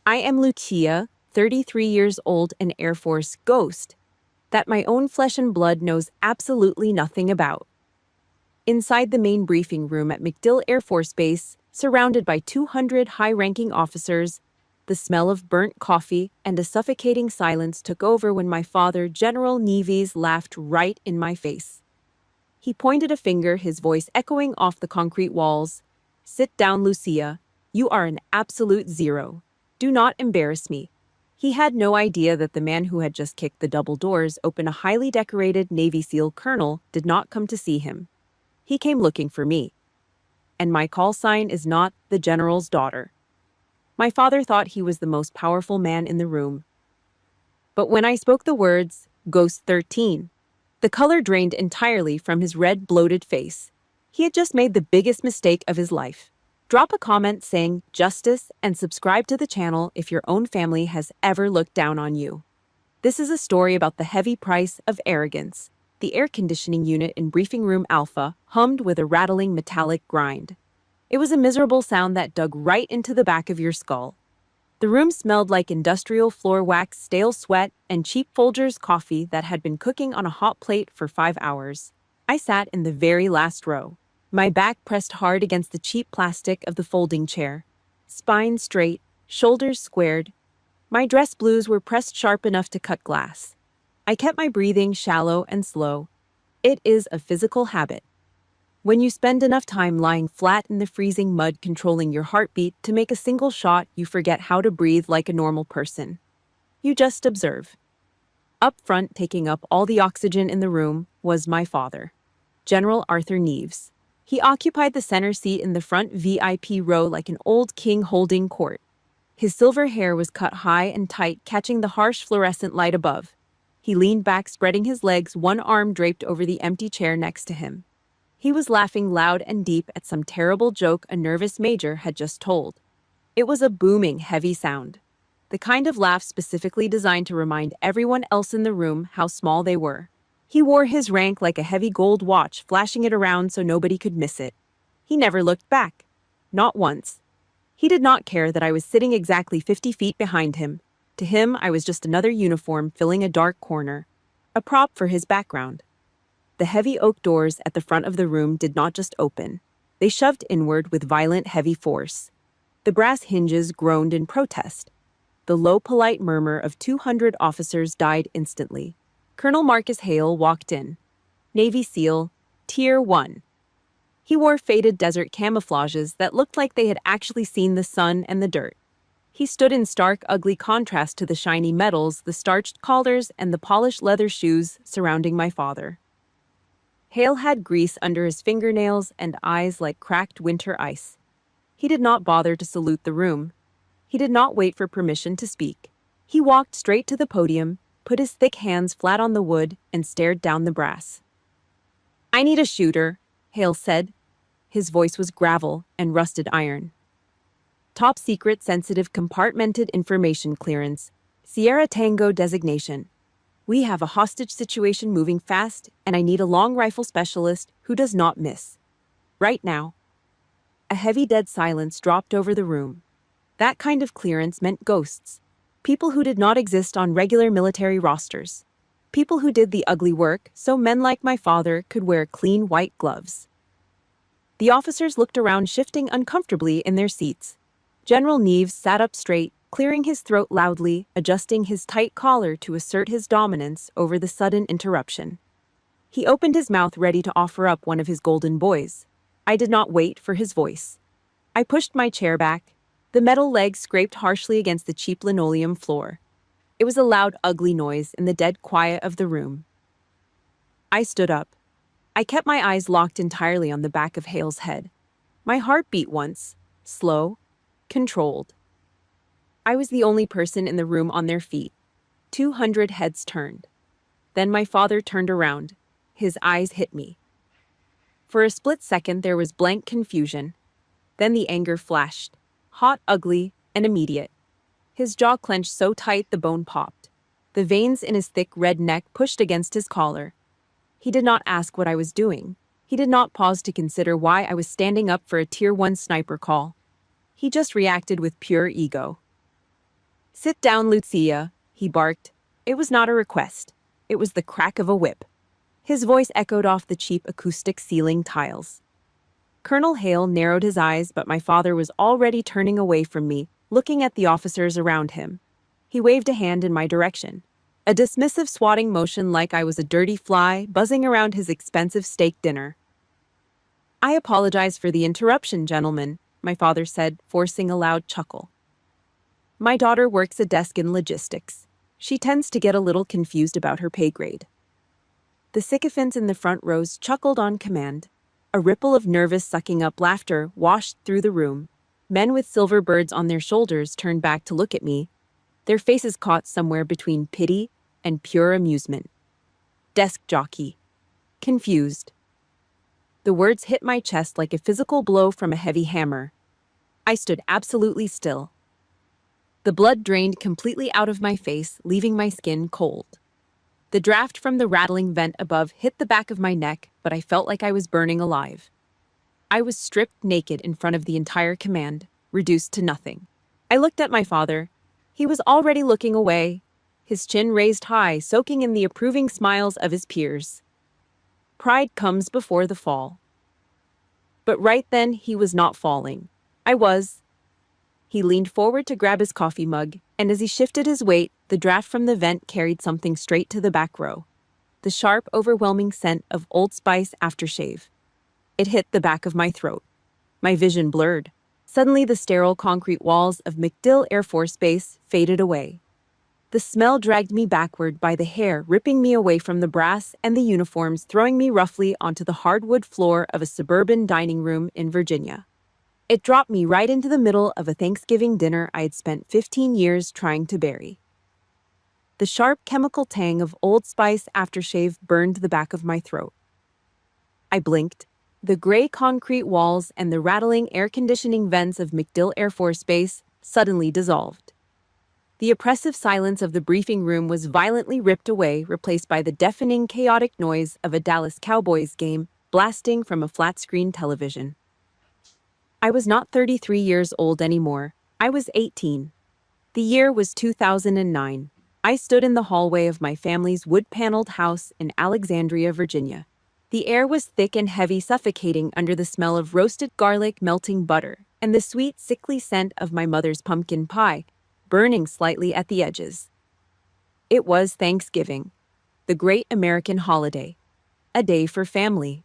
I am Lucia, 33 years old, an Air Force ghost that my own flesh and blood knows absolutely nothing about. Inside the main briefing room at MacDill Air Force Base, surrounded by 200 high-ranking officers, the smell of burnt coffee and a suffocating silence took over when my father, General Neves, laughed right in my face. He pointed a finger, his voice echoing off the concrete walls. "Sit down, Lucia. You are an absolute zero. Do not embarrass me." He had no idea that the man who had just kicked the double doors open, a highly decorated Navy SEAL colonel, did not come to see him. He came looking for me. And my call sign is not the general's daughter. My father thought he was the most powerful man in the room. But when I spoke the words, Ghost 13, the color drained entirely from his red, bloated face. He had just made the biggest mistake of his life. Drop a comment saying justice and subscribe to the channel if your own family has ever looked down on you. This is a story about the heavy price of arrogance. The air conditioning unit in Briefing Room Alpha hummed with a rattling metallic grind. It was a miserable sound that dug right into the back of your skull. The room smelled like industrial floor wax, stale sweat, and cheap Folgers coffee that had been cooking on a hot plate for 5 hours. I sat in the very last row, my back pressed hard against the cheap plastic of the folding chair. Spine straight, shoulders squared. My dress blues were pressed sharp enough to cut glass. I kept my breathing shallow and slow. It is a physical habit. When you spend enough time lying flat in the freezing mud controlling your heartbeat to make a single shot, you forget how to breathe like a normal person. You just observe. Up front, taking up all the oxygen in the room, was my father, General Arthur Neves. He occupied the center seat in the front VIP row like an old king holding court. His silver hair was cut high and tight, catching the harsh fluorescent light above. He leaned back, spreading his legs, one arm draped over the empty chair next to him. He was laughing loud and deep at some terrible joke a nervous major had just told. It was a booming, heavy sound, the kind of laugh specifically designed to remind everyone else in the room how small they were. He wore his rank like a heavy gold watch, flashing it around so nobody could miss it. He never looked back. Not once. He did not care that I was sitting exactly 50 feet behind him. To him, I was just another uniform filling a dark corner, a prop for his background. The heavy oak doors at the front of the room did not just open. They shoved inward with violent, heavy force. The brass hinges groaned in protest. The low, polite murmur of 200 officers died instantly. Colonel Marcus Hale walked in. Navy SEAL, Tier 1. He wore faded desert camouflages that looked like they had actually seen the sun and the dirt. He stood in stark, ugly contrast to the shiny metals, the starched collars, and the polished leather shoes surrounding my father. Hale had grease under his fingernails and eyes like cracked winter ice. He did not bother to salute the room. He did not wait for permission to speak. He walked straight to the podium, put his thick hands flat on the wood, and stared down the brass. "I need a shooter," Hale said. His voice was gravel and rusted iron. "Top secret, sensitive, compartmented information clearance. Sierra Tango designation. We have a hostage situation moving fast, and I need a long rifle specialist who does not miss. Right now." A heavy, dead silence dropped over the room. That kind of clearance meant ghosts. People who did not exist on regular military rosters. People who did the ugly work so men like my father could wear clean white gloves. The officers looked around, shifting uncomfortably in their seats. General Neves sat up straight, clearing his throat loudly, adjusting his tight collar to assert his dominance over the sudden interruption. He opened his mouth, ready to offer up one of his golden boys. I did not wait for his voice. I pushed my chair back. The metal legs scraped harshly against the cheap linoleum floor. It was a loud, ugly noise in the dead quiet of the room. I stood up. I kept my eyes locked entirely on the back of Hale's head. My heart beat once, slow, controlled. I was the only person in the room on their feet. 200 heads turned. Then my father turned around. His eyes hit me. For a split second, there was blank confusion. Then the anger flashed, hot, ugly, and immediate. His jaw clenched so tight the bone popped. The veins in his thick red neck pushed against his collar. He did not ask what I was doing. He did not pause to consider why I was standing up for a Tier 1 sniper call. He just reacted with pure ego. Sit down, Lucia, he barked. It was not a request. It was the crack of a whip. His voice echoed off the cheap acoustic ceiling tiles. Colonel Hale narrowed his eyes, but my father was already turning away from me, looking at the officers around him. He waved a hand in my direction. A dismissive swatting motion like I was a dirty fly buzzing around his expensive steak dinner. I apologize for the interruption, gentlemen, my father said, forcing a loud chuckle. My daughter works a desk in logistics. She tends to get a little confused about her pay grade. The sycophants in the front rows chuckled on command. A ripple of nervous sucking up laughter washed through the room. Men with silver birds on their shoulders turned back to look at me, their faces caught somewhere between pity and pure amusement. Desk jockey. Confused. The words hit my chest like a physical blow from a heavy hammer. I stood absolutely still. The blood drained completely out of my face, leaving my skin cold. The draft from the rattling vent above hit the back of my neck, but I felt like I was burning alive. I was stripped naked in front of the entire command, reduced to nothing. I looked at my father. He was already looking away, his chin raised high, soaking in the approving smiles of his peers. Pride comes before the fall. But right then, he was not falling. I was. He leaned forward to grab his coffee mug, and as he shifted his weight, the draft from the vent carried something straight to the back row. The sharp, overwhelming scent of Old Spice aftershave. It hit the back of my throat. My vision blurred. Suddenly, the sterile concrete walls of MacDill Air Force Base faded away. The smell dragged me backward by the hair, ripping me away from the brass and the uniforms, throwing me roughly onto the hardwood floor of a suburban dining room in Virginia. It dropped me right into the middle of a Thanksgiving dinner I had spent 15 years trying to bury. The sharp chemical tang of Old Spice aftershave burned the back of my throat. I blinked. The gray concrete walls and the rattling air conditioning vents of MacDill Air Force Base suddenly dissolved. The oppressive silence of the briefing room was violently ripped away, replaced by the deafening, chaotic noise of a Dallas Cowboys game blasting from a flat-screen television. I was not 33 years old anymore. I was 18. The year was 2009. I stood in the hallway of my family's wood-paneled house in Alexandria, Virginia. The air was thick and heavy, suffocating under the smell of roasted garlic, melting butter, and the sweet, sickly scent of my mother's pumpkin pie, burning slightly at the edges. It was Thanksgiving, the great American holiday, a day for family.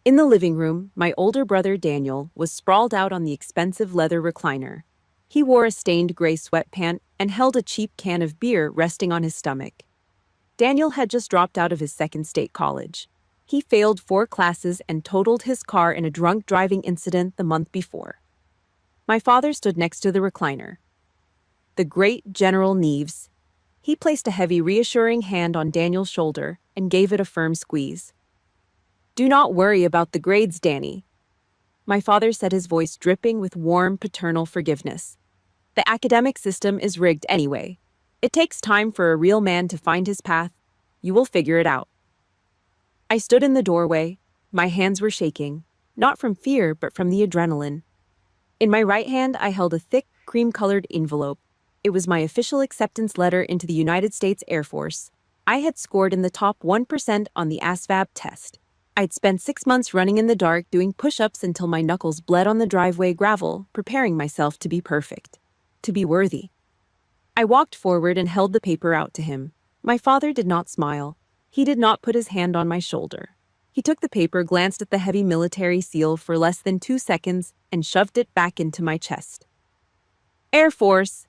In the living room, my older brother Daniel was sprawled out on the expensive leather recliner. He wore a stained gray sweatpant and held a cheap can of beer resting on his stomach. Daniel had just dropped out of his second state college. He failed 4 classes and totaled his car in a drunk driving incident the month before. My father stood next to the recliner. The great General Neves. He placed a heavy, reassuring hand on Daniel's shoulder and gave it a firm squeeze. "Do not worry about the grades, Danny." My father said, his voice dripping with warm, paternal forgiveness. "The academic system is rigged anyway. It takes time for a real man to find his path. You will figure it out." I stood in the doorway. My hands were shaking, not from fear, but from the adrenaline. In my right hand, I held a thick, cream-colored envelope. It was my official acceptance letter into the United States Air Force. I had scored in the top 1% on the ASVAB test. I'd spent 6 months running in the dark, doing push-ups until my knuckles bled on the driveway gravel, preparing myself to be perfect, to be worthy. I walked forward and held the paper out to him. My father did not smile. He did not put his hand on my shoulder. He took the paper, glanced at the heavy military seal for less than 2 seconds, and shoved it back into my chest. "Air Force!"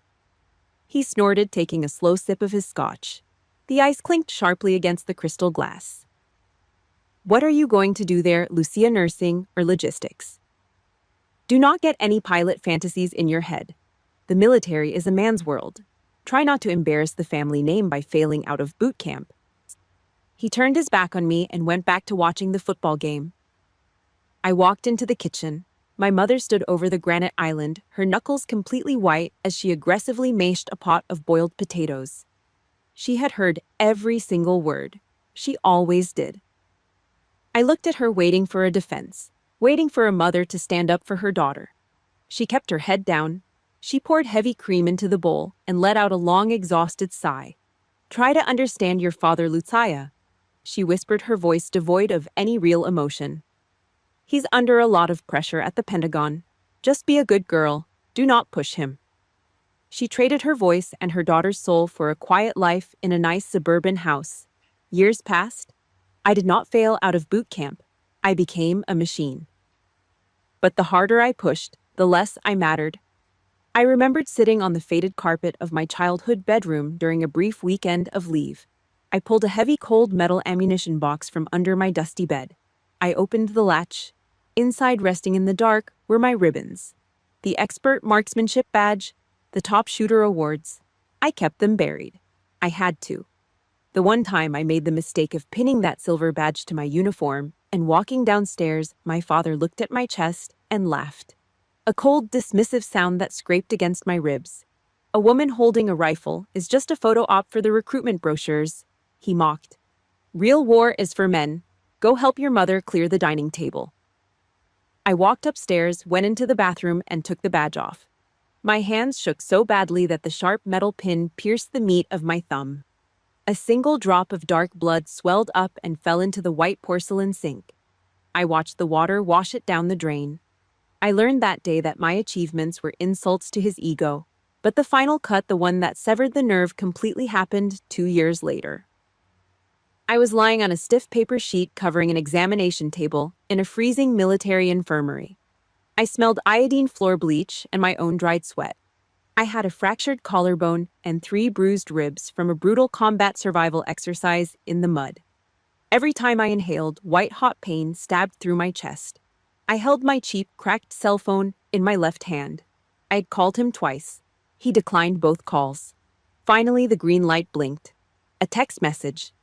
He snorted, taking a slow sip of his scotch. The ice clinked sharply against the crystal glass. "What are you going to do there, Lucia? Nursing or logistics? Do not get any pilot fantasies in your head. The military is a man's world. Try not to embarrass the family name by failing out of boot camp." He turned his back on me and went back to watching the football game. I walked into the kitchen. My mother stood over the granite island, her knuckles completely white as she aggressively mashed a pot of boiled potatoes. She had heard every single word. She always did. I looked at her, waiting for a defense, waiting for a mother to stand up for her daughter. She kept her head down. She poured heavy cream into the bowl and let out a long, exhausted sigh. Try to understand your father, Lutzaya, she whispered, her voice devoid of any real emotion. He's under a lot of pressure at the Pentagon. Just be a good girl. Do not push him. She traded her voice and her daughter's soul for a quiet life in a nice suburban house. Years passed. I did not fail out of boot camp. I became a machine. But the harder I pushed, the less I mattered. I remembered sitting on the faded carpet of my childhood bedroom during a brief weekend of leave. I pulled a heavy cold metal ammunition box from under my dusty bed. I opened the latch. Inside, resting in the dark, were my ribbons. The expert marksmanship badge, the top shooter awards. I kept them buried. I had to. The one time I made the mistake of pinning that silver badge to my uniform, and walking downstairs, my father looked at my chest and laughed. A cold, dismissive sound that scraped against my ribs. A woman holding a rifle is just a photo op for the recruitment brochures, he mocked. Real war is for men. Go help your mother clear the dining table. I walked upstairs, went into the bathroom, and took the badge off. My hands shook so badly that the sharp metal pin pierced the meat of my thumb. A single drop of dark blood swelled up and fell into the white porcelain sink. I watched the water wash it down the drain. I learned that day that my achievements were insults to his ego, but the final cut, the one that severed the nerve completely, happened 2 years later. I was lying on a stiff paper sheet covering an examination table in a freezing military infirmary. I smelled iodine floor bleach and my own dried sweat. I had a fractured collarbone and 3 bruised ribs from a brutal combat survival exercise in the mud. Every time I inhaled, white-hot pain stabbed through my chest. I held my cheap, cracked cell phone in my left hand. I had called him twice. He declined both calls. Finally, the green light blinked. A text message.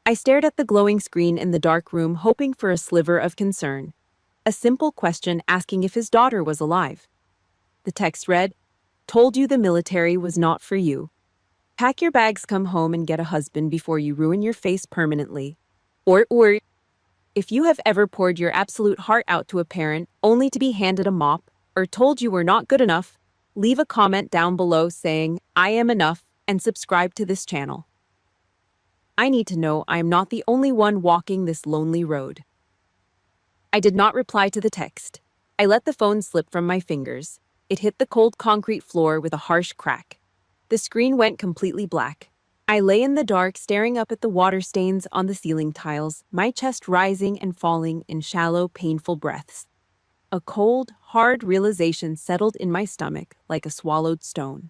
I stared at the glowing screen in the dark room, hoping for a sliver of concern. A simple question asking if his daughter was alive. The text read, "Told you the military was not for you. Pack your bags, come home, and get a husband before you ruin your face permanently." Or, if you have ever poured your absolute heart out to a parent only to be handed a mop or told you were not good enough, leave a comment down below saying, "I am enough," and subscribe to this channel. I need to know I am not the only one walking this lonely road. I did not reply to the text. I let the phone slip from my fingers. It hit the cold concrete floor with a harsh crack. The screen went completely black. I lay in the dark, staring up at the water stains on the ceiling tiles, my chest rising and falling in shallow, painful breaths. A cold, hard realization settled in my stomach like a swallowed stone.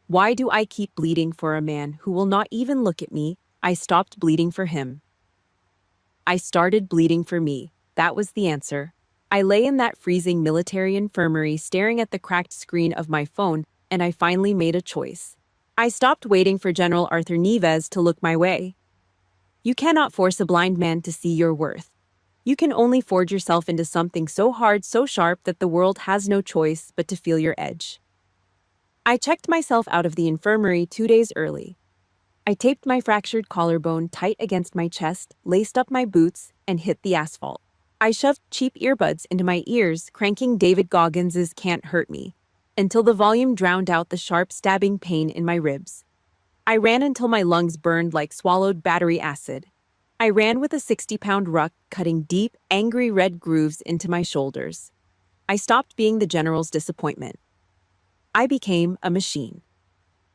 Why do I keep bleeding for a man who will not even look at me? I stopped bleeding for him. I started bleeding for me. That was the answer. I lay in that freezing military infirmary, staring at the cracked screen of my phone, and I finally made a choice. I stopped waiting for General Arthur Neves to look my way. You cannot force a blind man to see your worth. You can only forge yourself into something so hard, so sharp that the world has no choice but to feel your edge. I checked myself out of the infirmary 2 days early. I taped my fractured collarbone tight against my chest, laced up my boots, and hit the asphalt. I shoved cheap earbuds into my ears, cranking David Goggins's "Can't Hurt Me," until the volume drowned out the sharp, stabbing pain in my ribs. I ran until my lungs burned like swallowed battery acid. I ran with a 60-pound ruck, cutting deep, angry red grooves into my shoulders. I stopped being the general's disappointment. I became a machine.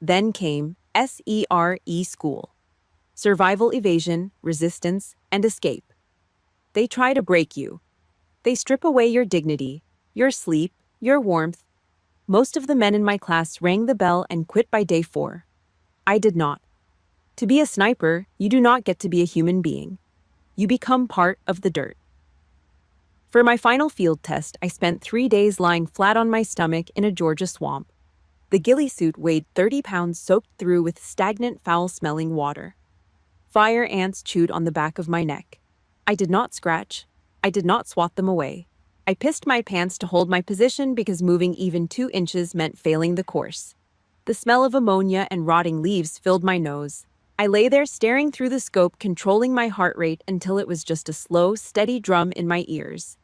Then came SERE school. Survival, evasion, resistance, and escape. They try to break you. They strip away your dignity, your sleep, your warmth. Most of the men in my class rang the bell and quit by day 4. I did not. To be a sniper, you do not get to be a human being. You become part of the dirt. For my final field test, I spent 3 days lying flat on my stomach in a Georgia swamp. The ghillie suit weighed 30 pounds, soaked through with stagnant, foul-smelling water. Fire ants chewed on the back of my neck. I did not scratch. I did not swat them away. I pissed my pants to hold my position because moving even 2 inches meant failing the course. The smell of ammonia and rotting leaves filled my nose. I lay there staring through the scope, controlling my heart rate until it was just a slow, steady drum in my ears.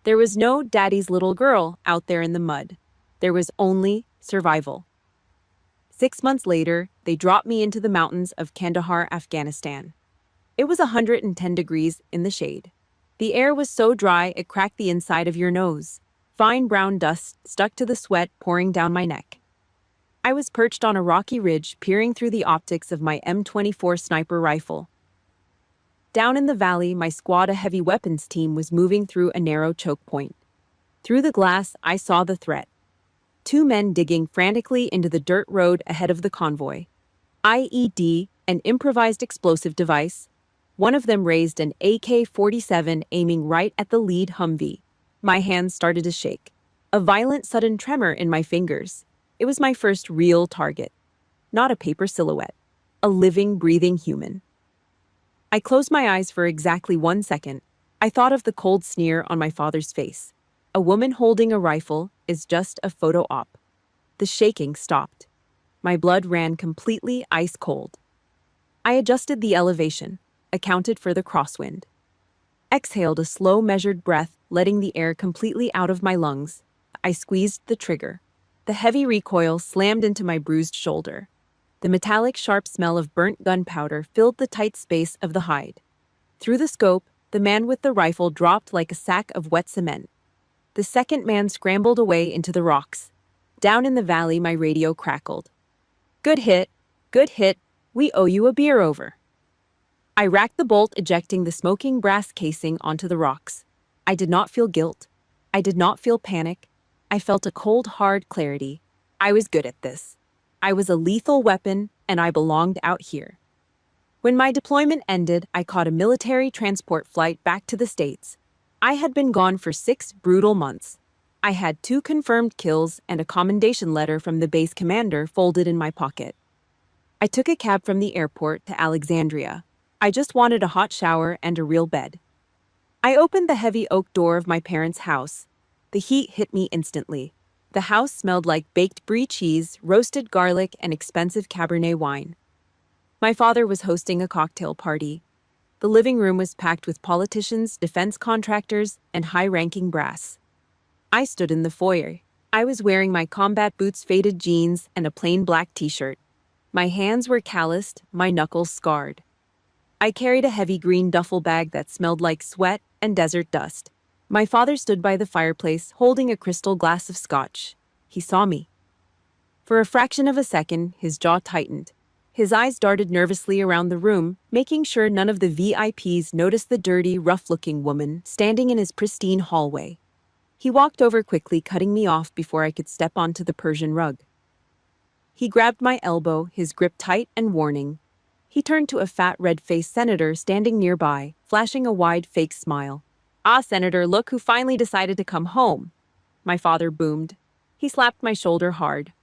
There was no "daddy's little girl" out there in the mud. There was only survival. 6 months later, they dropped me into the mountains of Kandahar, Afghanistan. It was 110 degrees in the shade. The air was so dry it cracked the inside of your nose. Fine brown dust stuck to the sweat pouring down my neck. I was perched on a rocky ridge, peering through the optics of my M24 sniper rifle. Down in the valley, my squad, a heavy weapons team, was moving through a narrow choke point. Through the glass, I saw the threat. 2 men digging frantically into the dirt road ahead of the convoy. IED, an improvised explosive device. One of them raised an AK-47 aiming right at the lead Humvee. My hands started to shake. A violent sudden tremor in my fingers. It was my first real target. Not a paper silhouette. A living, breathing human. I closed my eyes for exactly 1 second. I thought of the cold sneer on my father's face. A woman holding a rifle is just a photo op. The shaking stopped. My blood ran completely ice cold. I adjusted the elevation, accounted for the crosswind. Exhaled a slow, measured breath, letting the air completely out of my lungs. I squeezed the trigger. The heavy recoil slammed into my bruised shoulder. The metallic, sharp smell of burnt gunpowder filled the tight space of the hide. Through the scope, the man with the rifle dropped like a sack of wet cement. The second man scrambled away into the rocks. Down in the valley, my radio crackled. Good hit, we owe you a beer over. I racked the bolt, ejecting the smoking brass casing onto the rocks. I did not feel guilt. I did not feel panic. I felt a cold, hard clarity. I was good at this. I was a lethal weapon, and I belonged out here. When my deployment ended, I caught a military transport flight back to the States. I had been gone for 6 brutal months. I had 2 confirmed kills and a commendation letter from the base commander folded in my pocket. I took a cab from the airport to Alexandria. I just wanted a hot shower and a real bed. I opened the heavy oak door of my parents' house. The heat hit me instantly. The house smelled like baked brie cheese, roasted garlic, and expensive Cabernet wine. My father was hosting a cocktail party. The living room was packed with politicians, defense contractors, and high-ranking brass. I stood in the foyer. I was wearing my combat boots, faded jeans, and a plain black t-shirt. My hands were calloused, my knuckles scarred. I carried a heavy green duffel bag that smelled like sweat and desert dust. My father stood by the fireplace, holding a crystal glass of scotch. He saw me. For a fraction of a second, his jaw tightened. His eyes darted nervously around the room, making sure none of the VIPs noticed the dirty, rough-looking woman standing in his pristine hallway. He walked over quickly, cutting me off before I could step onto the Persian rug. He grabbed my elbow, his grip tight and warning. He turned to a fat, red-faced senator standing nearby, flashing a wide, fake smile. "Ah, Senator, look who finally decided to come home," my father boomed. He slapped my shoulder hard.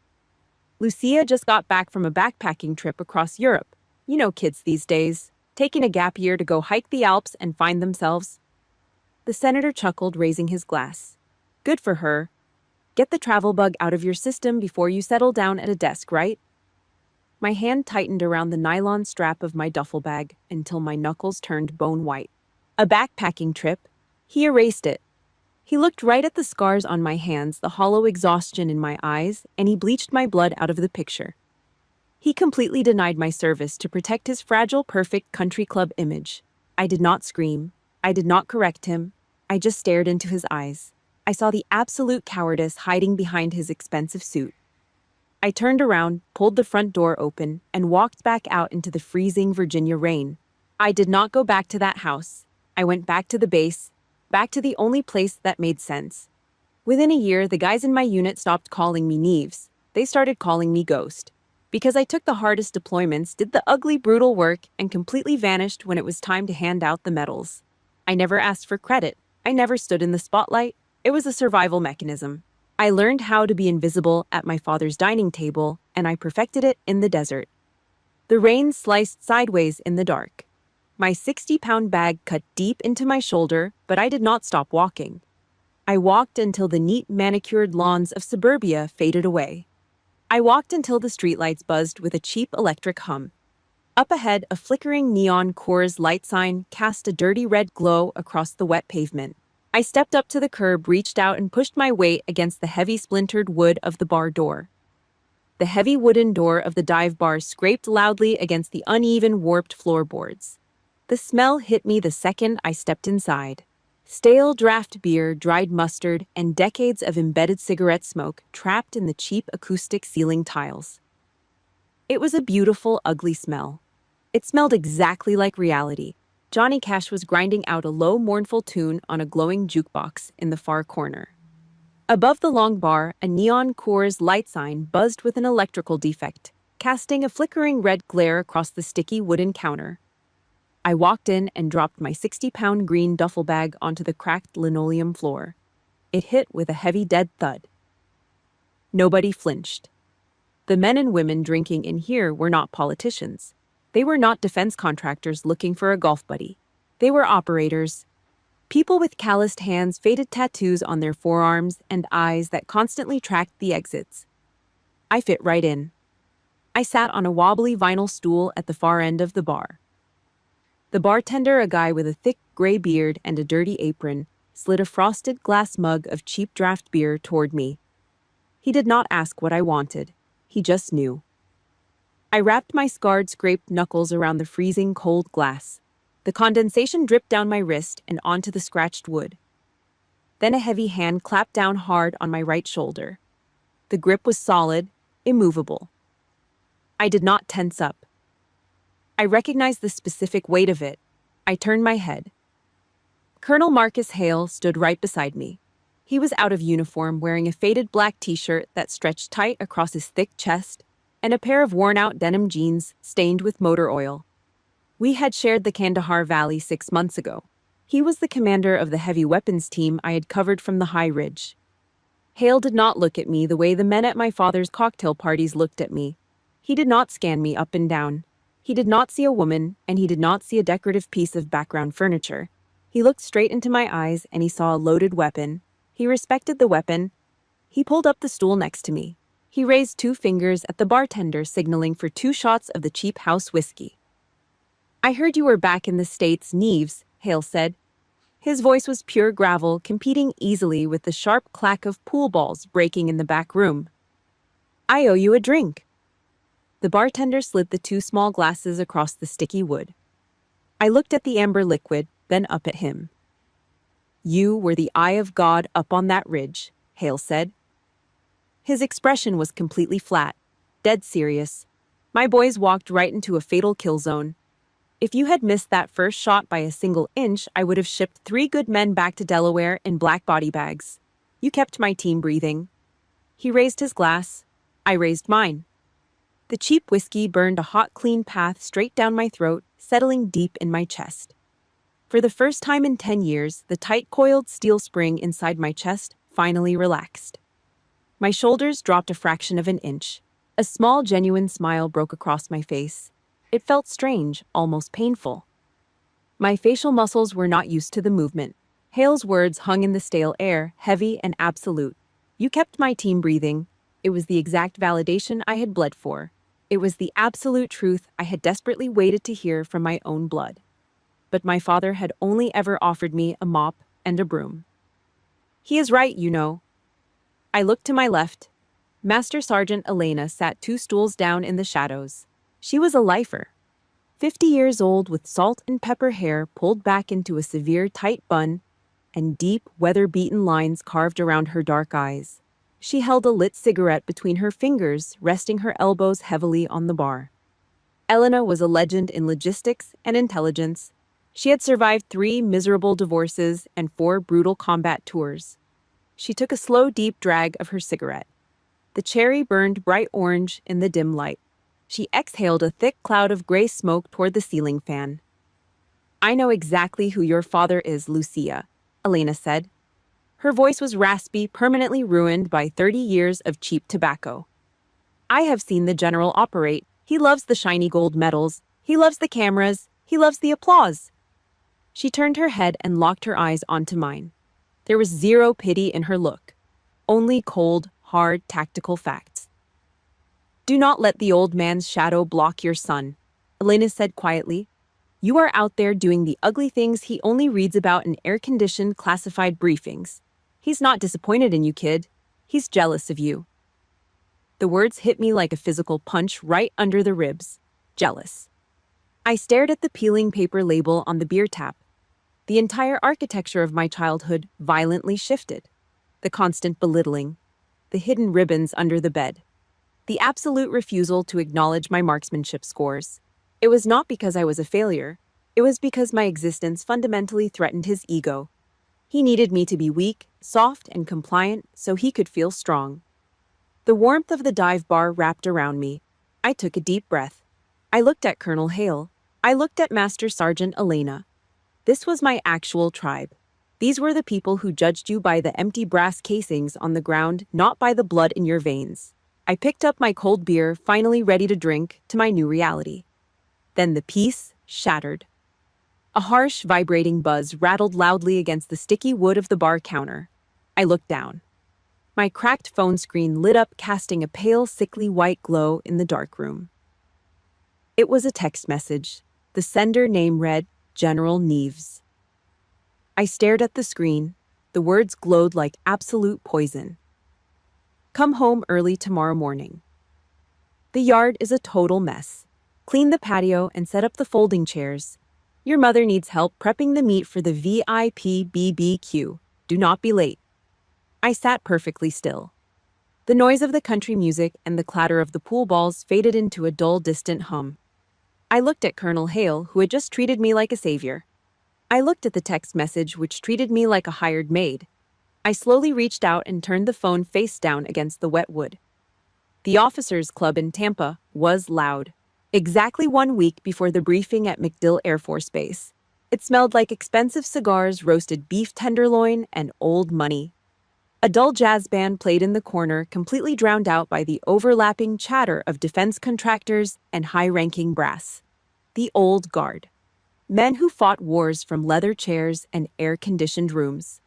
"Lucia just got back from a backpacking trip across Europe. You know kids these days, taking a gap year to go hike the Alps and find themselves." The senator chuckled, raising his glass. "Good for her. Get the travel bug out of your system before you settle down at a desk, right?" My hand tightened around the nylon strap of my duffel bag until my knuckles turned bone white. A backpacking trip? He erased it. He looked right at the scars on my hands, the hollow exhaustion in my eyes, and he bleached my blood out of the picture. He completely denied my service to protect his fragile, perfect country club image. I did not scream. I did not correct him. I just stared into his eyes. I saw the absolute cowardice hiding behind his expensive suit. I turned around, pulled the front door open, and walked back out into the freezing Virginia rain. I did not go back to that house. I went back to the base, back to the only place that made sense. Within a year, the guys in my unit stopped calling me Neves. They started calling me Ghost. Because I took the hardest deployments, did the ugly, brutal work, and completely vanished when it was time to hand out the medals. I never asked for credit. I never stood in the spotlight. It was a survival mechanism. I learned how to be invisible at my father's dining table, and I perfected it in the desert. The rain sliced sideways in the dark. My 60-pound bag cut deep into my shoulder, but I did not stop walking. I walked until the neat, manicured lawns of suburbia faded away. I walked until the streetlights buzzed with a cheap electric hum. Up ahead, a flickering neon Coors light sign cast a dirty red glow across the wet pavement. I stepped up to the curb, reached out, and pushed my weight against the heavy splintered wood of the bar door. The heavy wooden door of the dive bar scraped loudly against the uneven, warped floorboards. The smell hit me the second I stepped inside. Stale draft beer, dried mustard, and decades of embedded cigarette smoke trapped in the cheap acoustic ceiling tiles. It was a beautiful, ugly smell. It smelled exactly like reality. Johnny Cash was grinding out a low, mournful tune on a glowing jukebox in the far corner. Above the long bar, a neon Coors light sign buzzed with an electrical defect, casting a flickering red glare across the sticky wooden counter. I walked in and dropped my 60-pound green duffel bag onto the cracked linoleum floor. It hit with a heavy, dead thud. Nobody flinched. The men and women drinking in here were not politicians. They were not defense contractors looking for a golf buddy. They were operators. People with calloused hands, faded tattoos on their forearms, and eyes that constantly tracked the exits. I fit right in. I sat on a wobbly vinyl stool at the far end of the bar. The bartender, a guy with a thick gray beard and a dirty apron, slid a frosted glass mug of cheap draft beer toward me. He did not ask what I wanted. He just knew. I wrapped my scarred, scraped knuckles around the freezing cold glass. The condensation dripped down my wrist and onto the scratched wood. Then a heavy hand clapped down hard on my right shoulder. The grip was solid, immovable. I did not tense up. I recognized the specific weight of it. I turned my head. Colonel Marcus Hale stood right beside me. He was out of uniform, wearing a faded black t-shirt that stretched tight across his thick chest and a pair of worn-out denim jeans stained with motor oil. We had shared the Kandahar Valley 6 months ago. He was the commander of the heavy weapons team I had covered from the high ridge. Hale did not look at me the way the men at my father's cocktail parties looked at me. He did not scan me up and down. He did not see a woman, and he did not see a decorative piece of background furniture. He looked straight into my eyes, and he saw a loaded weapon. He respected the weapon. He pulled up the stool next to me. He raised 2 fingers at the bartender, signaling for 2 shots of the cheap house whiskey. "I heard you were back in the States, Neves," Hale said. His voice was pure gravel, competing easily with the sharp clack of pool balls breaking in the back room. "I owe you a drink." The bartender slid the 2 small glasses across the sticky wood. I looked at the amber liquid, then up at him. "You were the eye of God up on that ridge," Hale said. His expression was completely flat, dead serious. "My boys walked right into a fatal kill zone. If you had missed that first shot by a single inch, I would have shipped 3 good men back to Delaware in black body bags. You kept my team breathing." He raised his glass. I raised mine. The cheap whiskey burned a hot, clean path straight down my throat, settling deep in my chest. For the first time in 10 years, the tight-coiled steel spring inside my chest finally relaxed. My shoulders dropped a fraction of an inch. A small, genuine smile broke across my face. It felt strange, almost painful. My facial muscles were not used to the movement. Hale's words hung in the stale air, heavy and absolute. "You kept my team breathing." It was the exact validation I had bled for. It was the absolute truth I had desperately waited to hear from my own blood. But my father had only ever offered me a mop and a broom. "He is right, you know." I looked to my left. Master Sergeant Elena sat 2 stools down in the shadows. She was a lifer. 50 years old, with salt and pepper hair pulled back into a severe tight bun and deep, weather-beaten lines carved around her dark eyes. She held a lit cigarette between her fingers, resting her elbows heavily on the bar. Elena was a legend in logistics and intelligence. She had survived 3 miserable divorces and 4 brutal combat tours. She took a slow, deep drag of her cigarette. The cherry burned bright orange in the dim light. She exhaled a thick cloud of gray smoke toward the ceiling fan. "I know exactly who your father is, Lucia," Elena said. Her voice was raspy, permanently ruined by 30 years of cheap tobacco. "I have seen the general operate. He loves the shiny gold medals. He loves the cameras. He loves the applause." She turned her head and locked her eyes onto mine. There was zero pity in her look, only cold, hard, tactical facts. "Do not let the old man's shadow block your son," Elena said quietly. You are out there doing the ugly things he only reads about in air-conditioned classified briefings. He's not disappointed in you, kid. He's jealous of you. The words hit me like a physical punch right under the ribs. Jealous. I stared at the peeling paper label on the beer tap. The entire architecture of my childhood violently shifted. The constant belittling. The hidden ribbons under the bed. The absolute refusal to acknowledge my marksmanship scores. It was not because I was a failure. It was because my existence fundamentally threatened his ego. He needed me to be weak, soft, and compliant so he could feel strong. The warmth of the dive bar wrapped around me. I took a deep breath. I looked at Colonel Hale. I looked at Master Sergeant Elena. This was my actual tribe. These were the people who judged you by the empty brass casings on the ground, not by the blood in your veins. I picked up my cold beer, finally ready to drink, to my new reality. Then the peace shattered. A harsh, vibrating buzz rattled loudly against the sticky wood of the bar counter. I looked down. My cracked phone screen lit up, casting a pale, sickly white glow in the dark room. It was a text message. The sender name read General Neves. I stared at the screen. The words glowed like absolute poison. Come home early tomorrow morning. The yard is a total mess. Clean the patio and set up the folding chairs. Your mother needs help prepping the meat for the VIP BBQ. Do not be late. I sat perfectly still. The noise of the country music and the clatter of the pool balls faded into a dull, distant hum. I looked at Colonel Hale, who had just treated me like a savior. I looked at the text message, which treated me like a hired maid. I slowly reached out and turned the phone face down against the wet wood. The officers' club in Tampa was loud. Exactly 1 week before the briefing at MacDill Air Force Base. It smelled like expensive cigars, roasted beef tenderloin, and old money. A dull jazz band played in the corner, completely drowned out by the overlapping chatter of defense contractors and high-ranking brass. The old guard. Men who fought wars from leather chairs and air-conditioned rooms.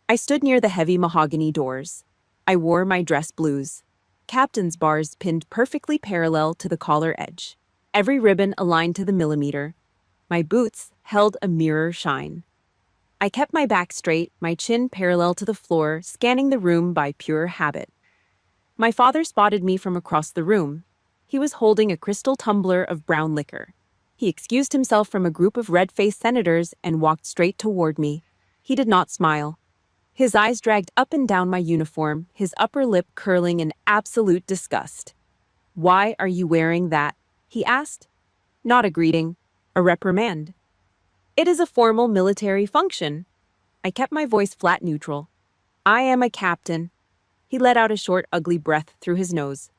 I stood near the heavy mahogany doors. I wore my dress blues. Captain's bars pinned perfectly parallel to the collar edge. Every ribbon aligned to the millimeter. My boots held a mirror shine. I kept my back straight, my chin parallel to the floor, scanning the room by pure habit. My father spotted me from across the room. He was holding a crystal tumbler of brown liquor. He excused himself from a group of red-faced senators and walked straight toward me. He did not smile. His eyes dragged up and down my uniform, his upper lip curling in absolute disgust. "Why are you wearing that?" he asked. Not a greeting, a reprimand. "It is a formal military function." I kept my voice flat neutral. "I am a captain." He let out a short, ugly breath through his nose.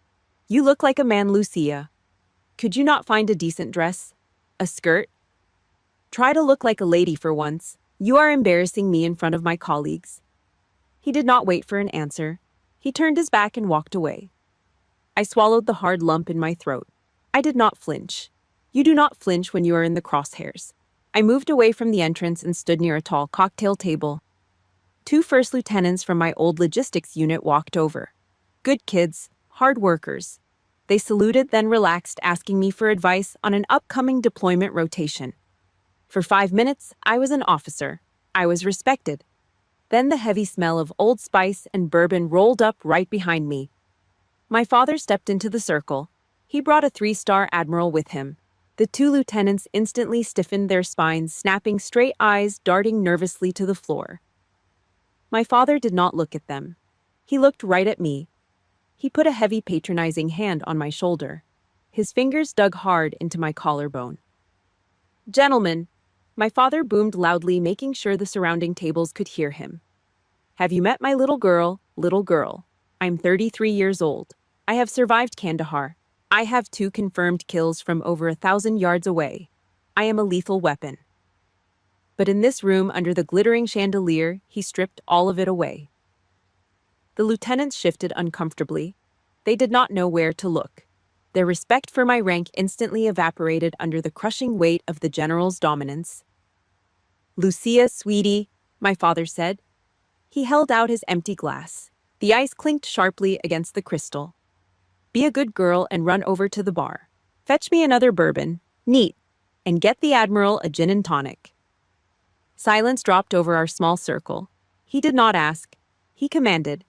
"You look like a man, Lucia. Could you not find a decent dress? A skirt? Try to look like a lady for once. You are embarrassing me in front of my colleagues." He did not wait for an answer. He turned his back and walked away. I swallowed the hard lump in my throat. I did not flinch. You do not flinch when you are in the crosshairs. I moved away from the entrance and stood near a tall cocktail table. 2 first lieutenants from my old logistics unit walked over. Good kids, hard workers. They saluted, then relaxed, asking me for advice on an upcoming deployment rotation. For 5 minutes, I was an officer. I was respected. Then the heavy smell of Old Spice and bourbon rolled up right behind me. My father stepped into the circle. He brought a 3-star admiral with him. The 2 lieutenants instantly stiffened their spines, snapping straight eyes, darting nervously to the floor. My father did not look at them. He looked right at me. He put a heavy, patronizing hand on my shoulder. His fingers dug hard into my collarbone. "Gentlemen," my father boomed loudly, making sure the surrounding tables could hear him. "Have you met my little girl, little girl? I'm 33 years old. I have survived Kandahar. I have 2 confirmed kills from over 1,000 yards away. I am a lethal weapon." But in this room, under the glittering chandelier, he stripped all of it away. The lieutenants shifted uncomfortably. They did not know where to look. Their respect for my rank instantly evaporated under the crushing weight of the general's dominance. "Lucia, sweetie," my father said. He held out his empty glass. The ice clinked sharply against the crystal. "Be a good girl and run over to the bar. Fetch me another bourbon. Neat." And get the Admiral a gin and tonic. Silence dropped over our small circle. He did not ask. He commanded.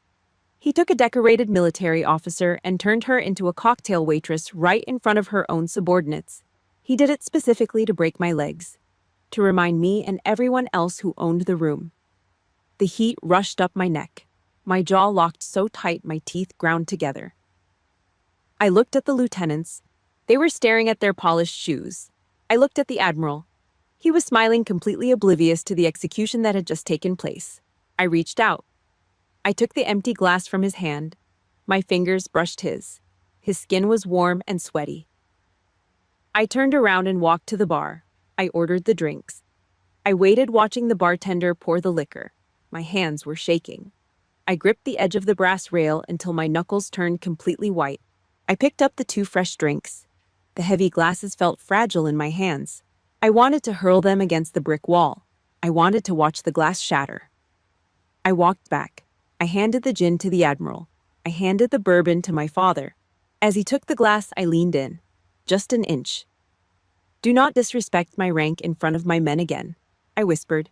He took a decorated military officer and turned her into a cocktail waitress right in front of her own subordinates. He did it specifically to break my legs, to remind me and everyone else who owned the room. The heat rushed up my neck. My jaw locked so tight my teeth ground together. I looked at the lieutenants. They were staring at their polished shoes. I looked at the Admiral. He was smiling, completely oblivious to the execution that had just taken place. I reached out. I took the empty glass from his hand. My fingers brushed his. His skin was warm and sweaty. I turned around and walked to the bar. I ordered the drinks. I waited, watching the bartender pour the liquor. My hands were shaking. I gripped the edge of the brass rail until my knuckles turned completely white. I picked up the 2 fresh drinks. The heavy glasses felt fragile in my hands. I wanted to hurl them against the brick wall. I wanted to watch the glass shatter. I walked back. I handed the gin to the Admiral. I handed the bourbon to my father. As he took the glass, I leaned in. Just an inch. "Do not disrespect my rank in front of my men again," I whispered.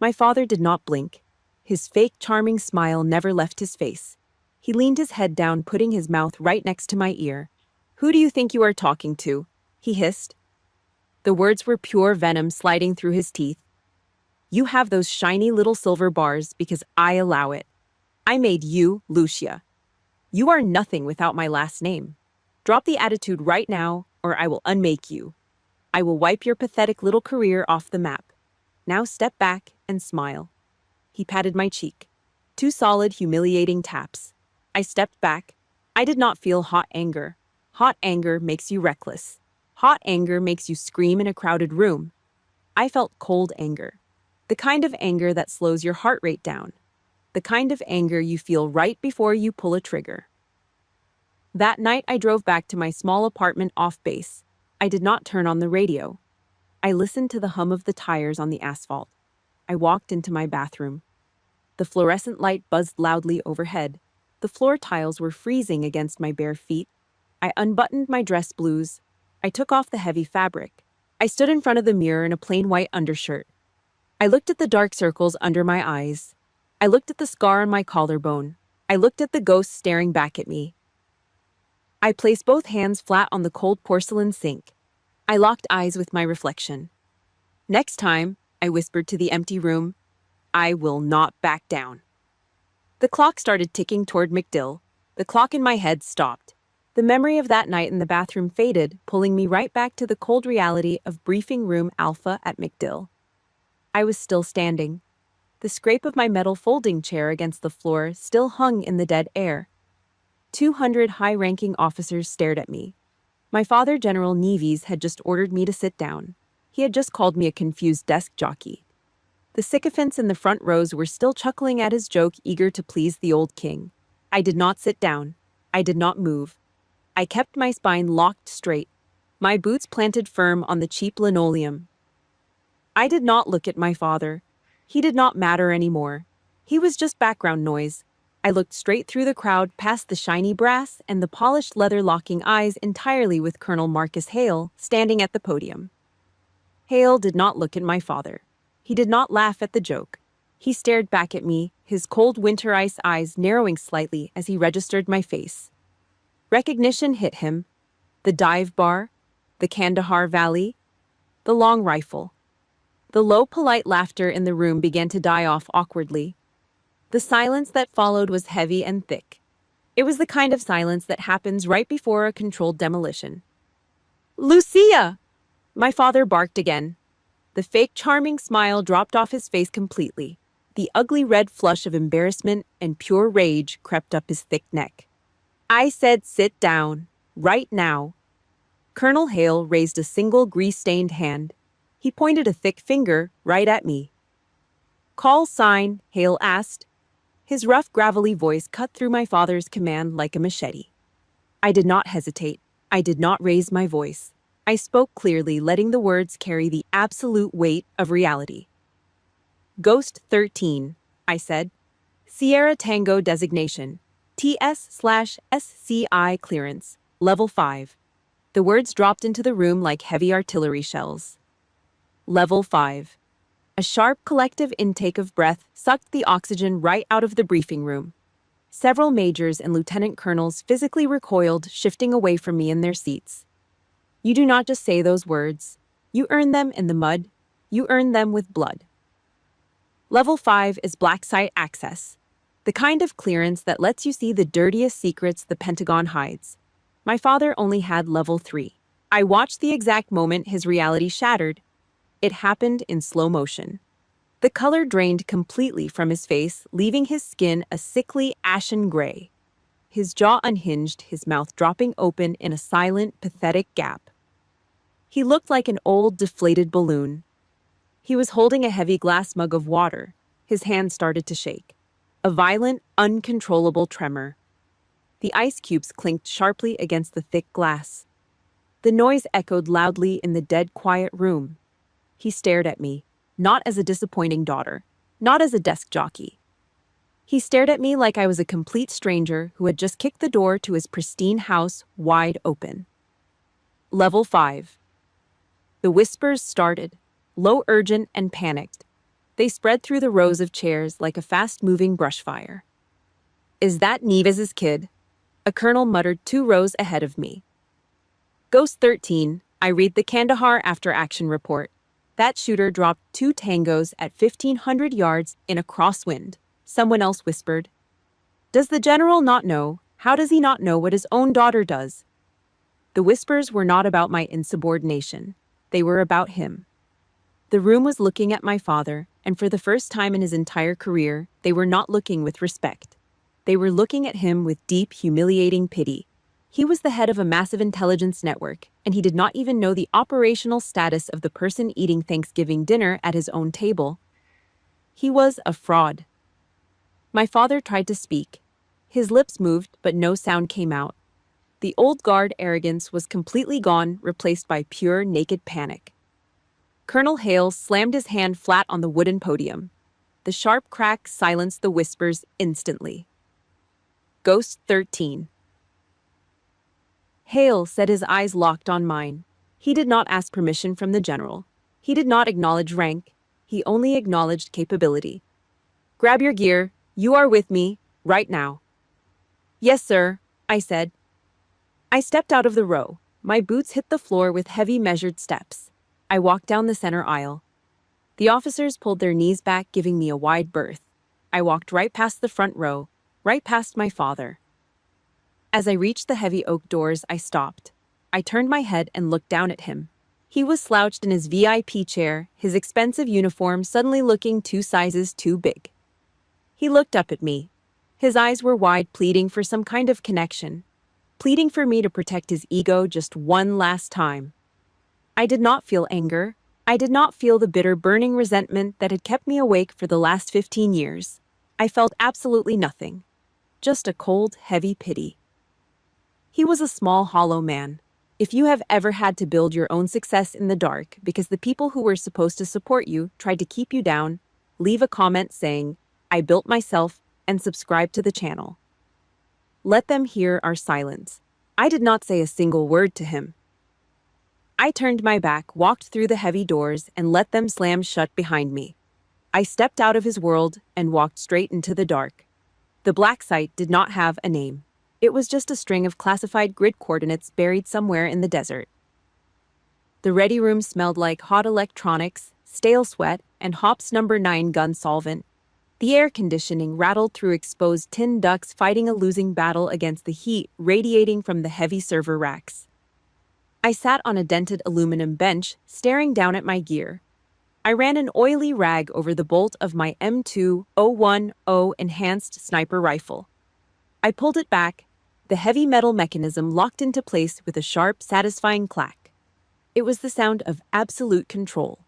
My father did not blink. His fake, charming smile never left his face. He leaned his head down, putting his mouth right next to my ear. "Who do you think you are talking to?" he hissed. The words were pure venom sliding through his teeth. "You have those shiny little silver bars because I allow it. I made you Lucia. You are nothing without my last name. Drop the attitude right now, or I will unmake you. I will wipe your pathetic little career off the map. Now step back and smile." He patted my cheek. 2 solid, humiliating taps. I stepped back. I did not feel hot anger. Hot anger makes you reckless. Hot anger makes you scream in a crowded room. I felt cold anger. The kind of anger that slows your heart rate down. The kind of anger you feel right before you pull a trigger. That night, I drove back to my small apartment off base. I did not turn on the radio. I listened to the hum of the tires on the asphalt. I walked into my bathroom. The fluorescent light buzzed loudly overhead. The floor tiles were freezing against my bare feet. I unbuttoned my dress blues. I took off the heavy fabric. I stood in front of the mirror in a plain white undershirt. I looked at the dark circles under my eyes. I looked at the scar on my collarbone. I looked at the ghost staring back at me. I placed both hands flat on the cold porcelain sink. I locked eyes with my reflection. "Next time," I whispered to the empty room, "I will not back down." The clock started ticking toward MacDill. The clock in my head stopped. The memory of that night in the bathroom faded, pulling me right back to the cold reality of Briefing Room Alpha at MacDill. I was still standing. The scrape of my metal folding chair against the floor still hung in the dead air. 200 high-ranking officers stared at me. My father, General Neves, had just ordered me to sit down. He had just called me a confused desk jockey. The sycophants in the front rows were still chuckling at his joke, eager to please the old king. I did not sit down. I did not move. I kept my spine locked straight, my boots planted firm on the cheap linoleum. I did not look at my father. He did not matter anymore. He was just background noise. I looked straight through the crowd, past the shiny brass and the polished leather, locking eyes entirely with Colonel Marcus Hale standing at the podium. Hale did not look at my father. He did not laugh at the joke. He stared back at me, his cold winter ice eyes narrowing slightly as he registered my face. Recognition hit him. The dive bar, the Kandahar Valley, the long rifle. The low, polite laughter in the room began to die off awkwardly. The silence that followed was heavy and thick. It was the kind of silence that happens right before a controlled demolition. "Lucia!" My father barked again. The fake, charming smile dropped off his face completely. The ugly red flush of embarrassment and pure rage crept up his thick neck. I said, "Sit down, right now." Colonel Hale raised a single grease-stained hand. He pointed a thick finger right at me. "Call sign," Hale asked. His rough, gravelly voice cut through my father's command like a machete. I did not hesitate. I did not raise my voice. I spoke clearly, letting the words carry the absolute weight of reality. "Ghost 13, I said. "Sierra Tango designation. TS/SCI clearance. Level 5. The words dropped into the room like heavy artillery shells. Level 5. A sharp collective intake of breath sucked the oxygen right out of the briefing room. Several majors and lieutenant colonels physically recoiled, shifting away from me in their seats. You do not just say those words. You earn them in the mud. You earn them with blood. Level 5 is black site access, the kind of clearance that lets you see the dirtiest secrets the Pentagon hides. My father only had level 3. I watched the exact moment his reality shattered. It happened in slow motion. The color drained completely from his face, leaving his skin a sickly ashen gray. His jaw unhinged, his mouth dropping open in a silent, pathetic gap. He looked like an old, deflated balloon. He was holding a heavy glass mug of water. His hand started to shake. A violent, uncontrollable tremor. The ice cubes clinked sharply against the thick glass. The noise echoed loudly in the dead quiet room. He stared at me, not as a disappointing daughter, not as a desk jockey. He stared at me like I was a complete stranger who had just kicked the door to his pristine house wide open. Level 5. The whispers started, low, urgent, and panicked. They spread through the rows of chairs like a fast-moving brush fire. Is that Neves's kid? A colonel muttered 2 rows ahead of me. Ghost 13, I read the Kandahar after-action report. That shooter dropped 2 tangos at 1,500 yards in a crosswind, someone else whispered. Does the general not know? How does he not know what his own daughter does? The whispers were not about my insubordination. They were about him. The room was looking at my father, and for the first time in his entire career, they were not looking with respect. They were looking at him with deep, humiliating pity. He was the head of a massive intelligence network, and he did not even know the operational status of the person eating Thanksgiving dinner at his own table. He was a fraud. My father tried to speak. His lips moved, but no sound came out. The old guard arrogance was completely gone, replaced by pure, naked panic. Colonel Hales slammed his hand flat on the wooden podium. The sharp crack silenced the whispers instantly. Ghost 13. Hale said, his eyes locked on mine. He did not ask permission from the general. He did not acknowledge rank. He only acknowledged capability. Grab your gear. You are with me, right now. Yes, sir, I said. I stepped out of the row. My boots hit the floor with heavy, measured steps. I walked down the center aisle. The officers pulled their knees back, giving me a wide berth. I walked right past the front row, right past my father. As I reached the heavy oak doors, I stopped. I turned my head and looked down at him. He was slouched in his VIP chair, his expensive uniform suddenly looking 2 sizes too big. He looked up at me. His eyes were wide, pleading for some kind of connection, pleading for me to protect his ego just one last time. I did not feel anger. I did not feel the bitter, burning resentment that had kept me awake for the last 15 years. I felt absolutely nothing. Just a cold, heavy pity. He was a small, hollow man. If you have ever had to build your own success in the dark because the people who were supposed to support you tried to keep you down, leave a comment saying, "I built myself," and subscribe to the channel. Let them hear our silence. I did not say a single word to him. I turned my back, walked through the heavy doors, and let them slam shut behind me. I stepped out of his world and walked straight into the dark. The black site did not have a name. It was just a string of classified grid coordinates buried somewhere in the desert. The ready room smelled like hot electronics, stale sweat, and Hops No. 9 gun solvent. The air conditioning rattled through exposed tin ducts, fighting a losing battle against the heat radiating from the heavy server racks. I sat on a dented aluminum bench, staring down at my gear. I ran an oily rag over the bolt of my M2-010 enhanced sniper rifle. I pulled it back. The heavy metal mechanism locked into place with a sharp, satisfying clack. It was the sound of absolute control.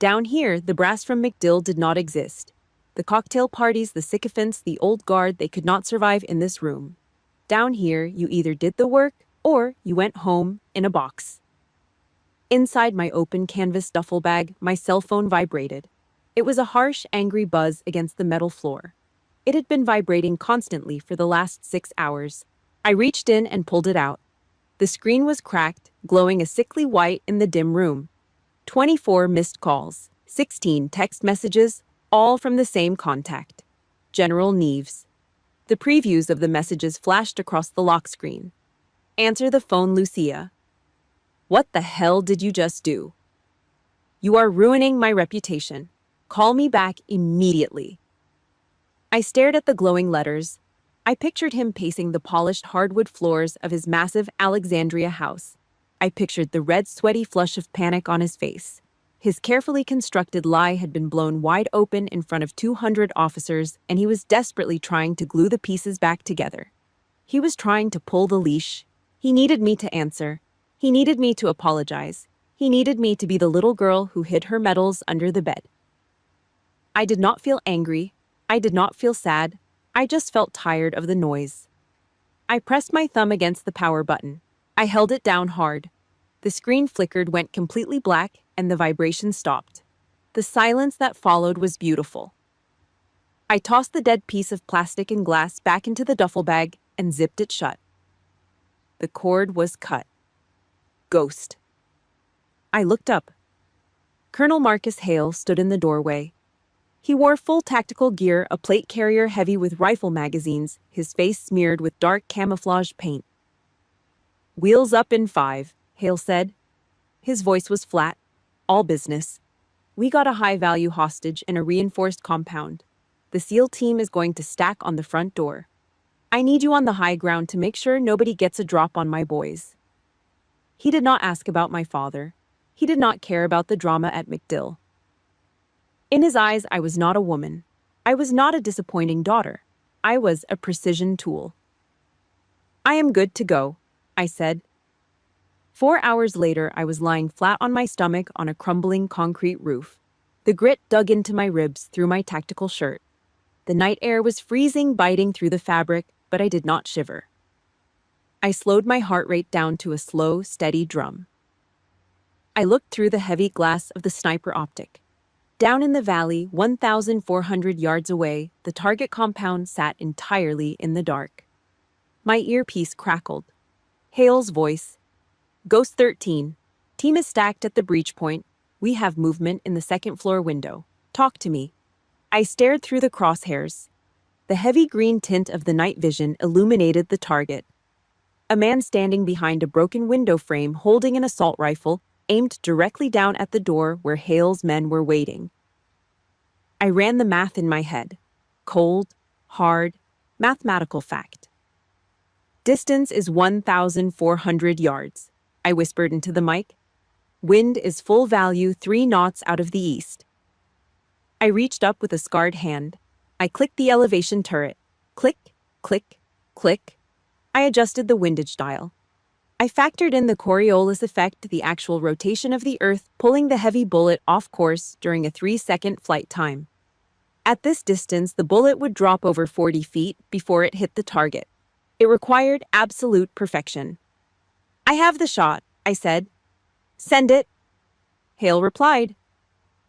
Down here, the brass from MacDill did not exist. The cocktail parties, the sycophants, the old guard, they could not survive in this room. Down here, you either did the work or you went home in a box. Inside my open canvas duffel bag, my cell phone vibrated. It was a harsh, angry buzz against the metal floor. It had been vibrating constantly for the last 6 hours. I reached in and pulled it out. The screen was cracked, glowing a sickly white in the dim room. 24 missed calls, 16 text messages, all from the same contact. General Neves. The previews of the messages flashed across the lock screen. Answer the phone, Lucia. What the hell did you just do? You are ruining my reputation. Call me back immediately. I stared at the glowing letters. I pictured him pacing the polished hardwood floors of his massive Alexandria house. I pictured the red, sweaty flush of panic on his face. His carefully constructed lie had been blown wide open in front of 200 officers, and he was desperately trying to glue the pieces back together. He was trying to pull the leash. He needed me to answer. He needed me to apologize. He needed me to be the little girl who hid her medals under the bed. I did not feel angry. I did not feel sad. I just felt tired of the noise. I pressed my thumb against the power button. I held it down hard. The screen flickered, went completely black, and the vibration stopped. The silence that followed was beautiful. I tossed the dead piece of plastic and glass back into the duffel bag and zipped it shut. The cord was cut. Ghost. I looked up. Colonel Marcus Hale stood in the doorway. He wore full tactical gear, a plate carrier heavy with rifle magazines, his face smeared with dark camouflage paint. Wheels up in 5, Hale said. His voice was flat. All business. We got a high-value hostage in a reinforced compound. The SEAL team is going to stack on the front door. I need you on the high ground to make sure nobody gets a drop on my boys. He did not ask about my father. He did not care about the drama at MacDill. In his eyes, I was not a woman. I was not a disappointing daughter. I was a precision tool. I am good to go, I said. 4 hours later, I was lying flat on my stomach on a crumbling concrete roof. The grit dug into my ribs through my tactical shirt. The night air was freezing, biting through the fabric, but I did not shiver. I slowed my heart rate down to a slow, steady drum. I looked through the heavy glass of the sniper optic. Down in the valley, 1,400 yards away, the target compound sat entirely in the dark. My earpiece crackled. Hale's voice. Ghost 13. Team is stacked at the breach point. We have movement in the second-floor window. Talk to me. I stared through the crosshairs. The heavy green tint of the night vision illuminated the target. A man standing behind a broken window frame holding an assault rifle aimed directly down at the door where Hale's men were waiting. I ran the math in my head. Cold, hard, mathematical fact. Distance is 1,400 yards, I whispered into the mic. Wind is full value 3 knots out of the east. I reached up with a scarred hand. I clicked the elevation turret. Click, click, click. I adjusted the windage dial. I factored in the Coriolis effect, the actual rotation of the Earth, pulling the heavy bullet off course during a 3-second flight time. At this distance, the bullet would drop over 40 feet before it hit the target. It required absolute perfection. I have the shot, I said. Send it. Hale replied.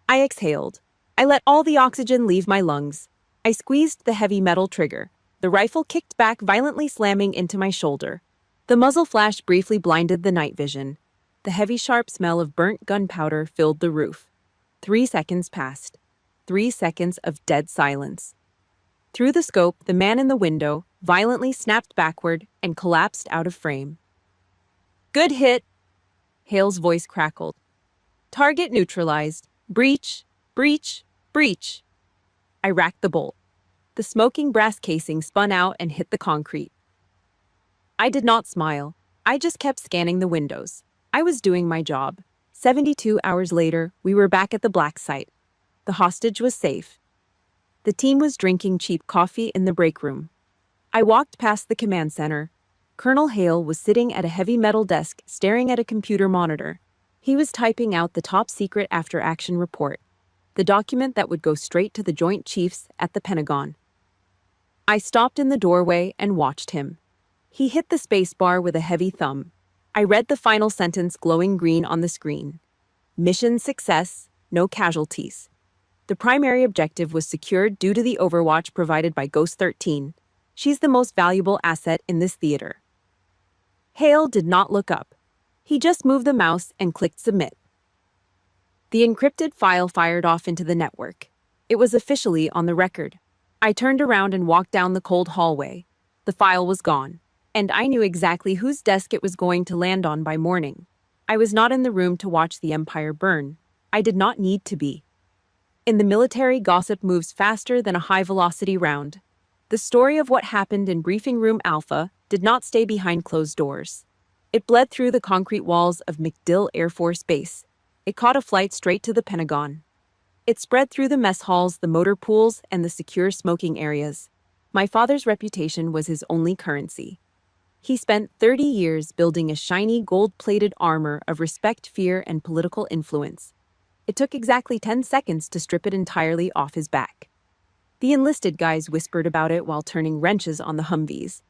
I exhaled. I let all the oxygen leave my lungs. I squeezed the heavy metal trigger. The rifle kicked back, violently slamming into my shoulder. The muzzle flash briefly blinded the night vision. The heavy, sharp smell of burnt gunpowder filled the roof. 3 seconds passed. 3 seconds of dead silence. Through the scope, the man in the window violently snapped backward and collapsed out of frame. Good hit, Hale's voice crackled. Target neutralized. Breach, breach, breach. I racked the bolt. The smoking brass casing spun out and hit the concrete. I did not smile. I just kept scanning the windows. I was doing my job. 72 hours later, we were back at the black site. The hostage was safe. The team was drinking cheap coffee in the break room. I walked past the command center. Colonel Hale was sitting at a heavy metal desk staring at a computer monitor. He was typing out the top-secret after-action report, the document that would go straight to the Joint Chiefs at the Pentagon. I stopped in the doorway and watched him. He hit the spacebar with a heavy thumb. I read the final sentence glowing green on the screen. Mission success, no casualties. The primary objective was secured due to the overwatch provided by Ghost 13. She's the most valuable asset in this theater. Hale did not look up. He just moved the mouse and clicked submit. The encrypted file fired off into the network. It was officially on the record. I turned around and walked down the cold hallway. The file was gone, and I knew exactly whose desk it was going to land on by morning. I was not in the room to watch the empire burn. I did not need to be. In the military, gossip moves faster than a high-velocity round. The story of what happened in Briefing Room Alpha did not stay behind closed doors. It bled through the concrete walls of MacDill Air Force Base. It caught a flight straight to the Pentagon. It spread through the mess halls, the motor pools, and the secure smoking areas. My father's reputation was his only currency. He spent 30 years building a shiny gold-plated armor of respect, fear, and political influence. It took exactly 10 seconds to strip it entirely off his back. The enlisted guys whispered about it while turning wrenches on the Humvees.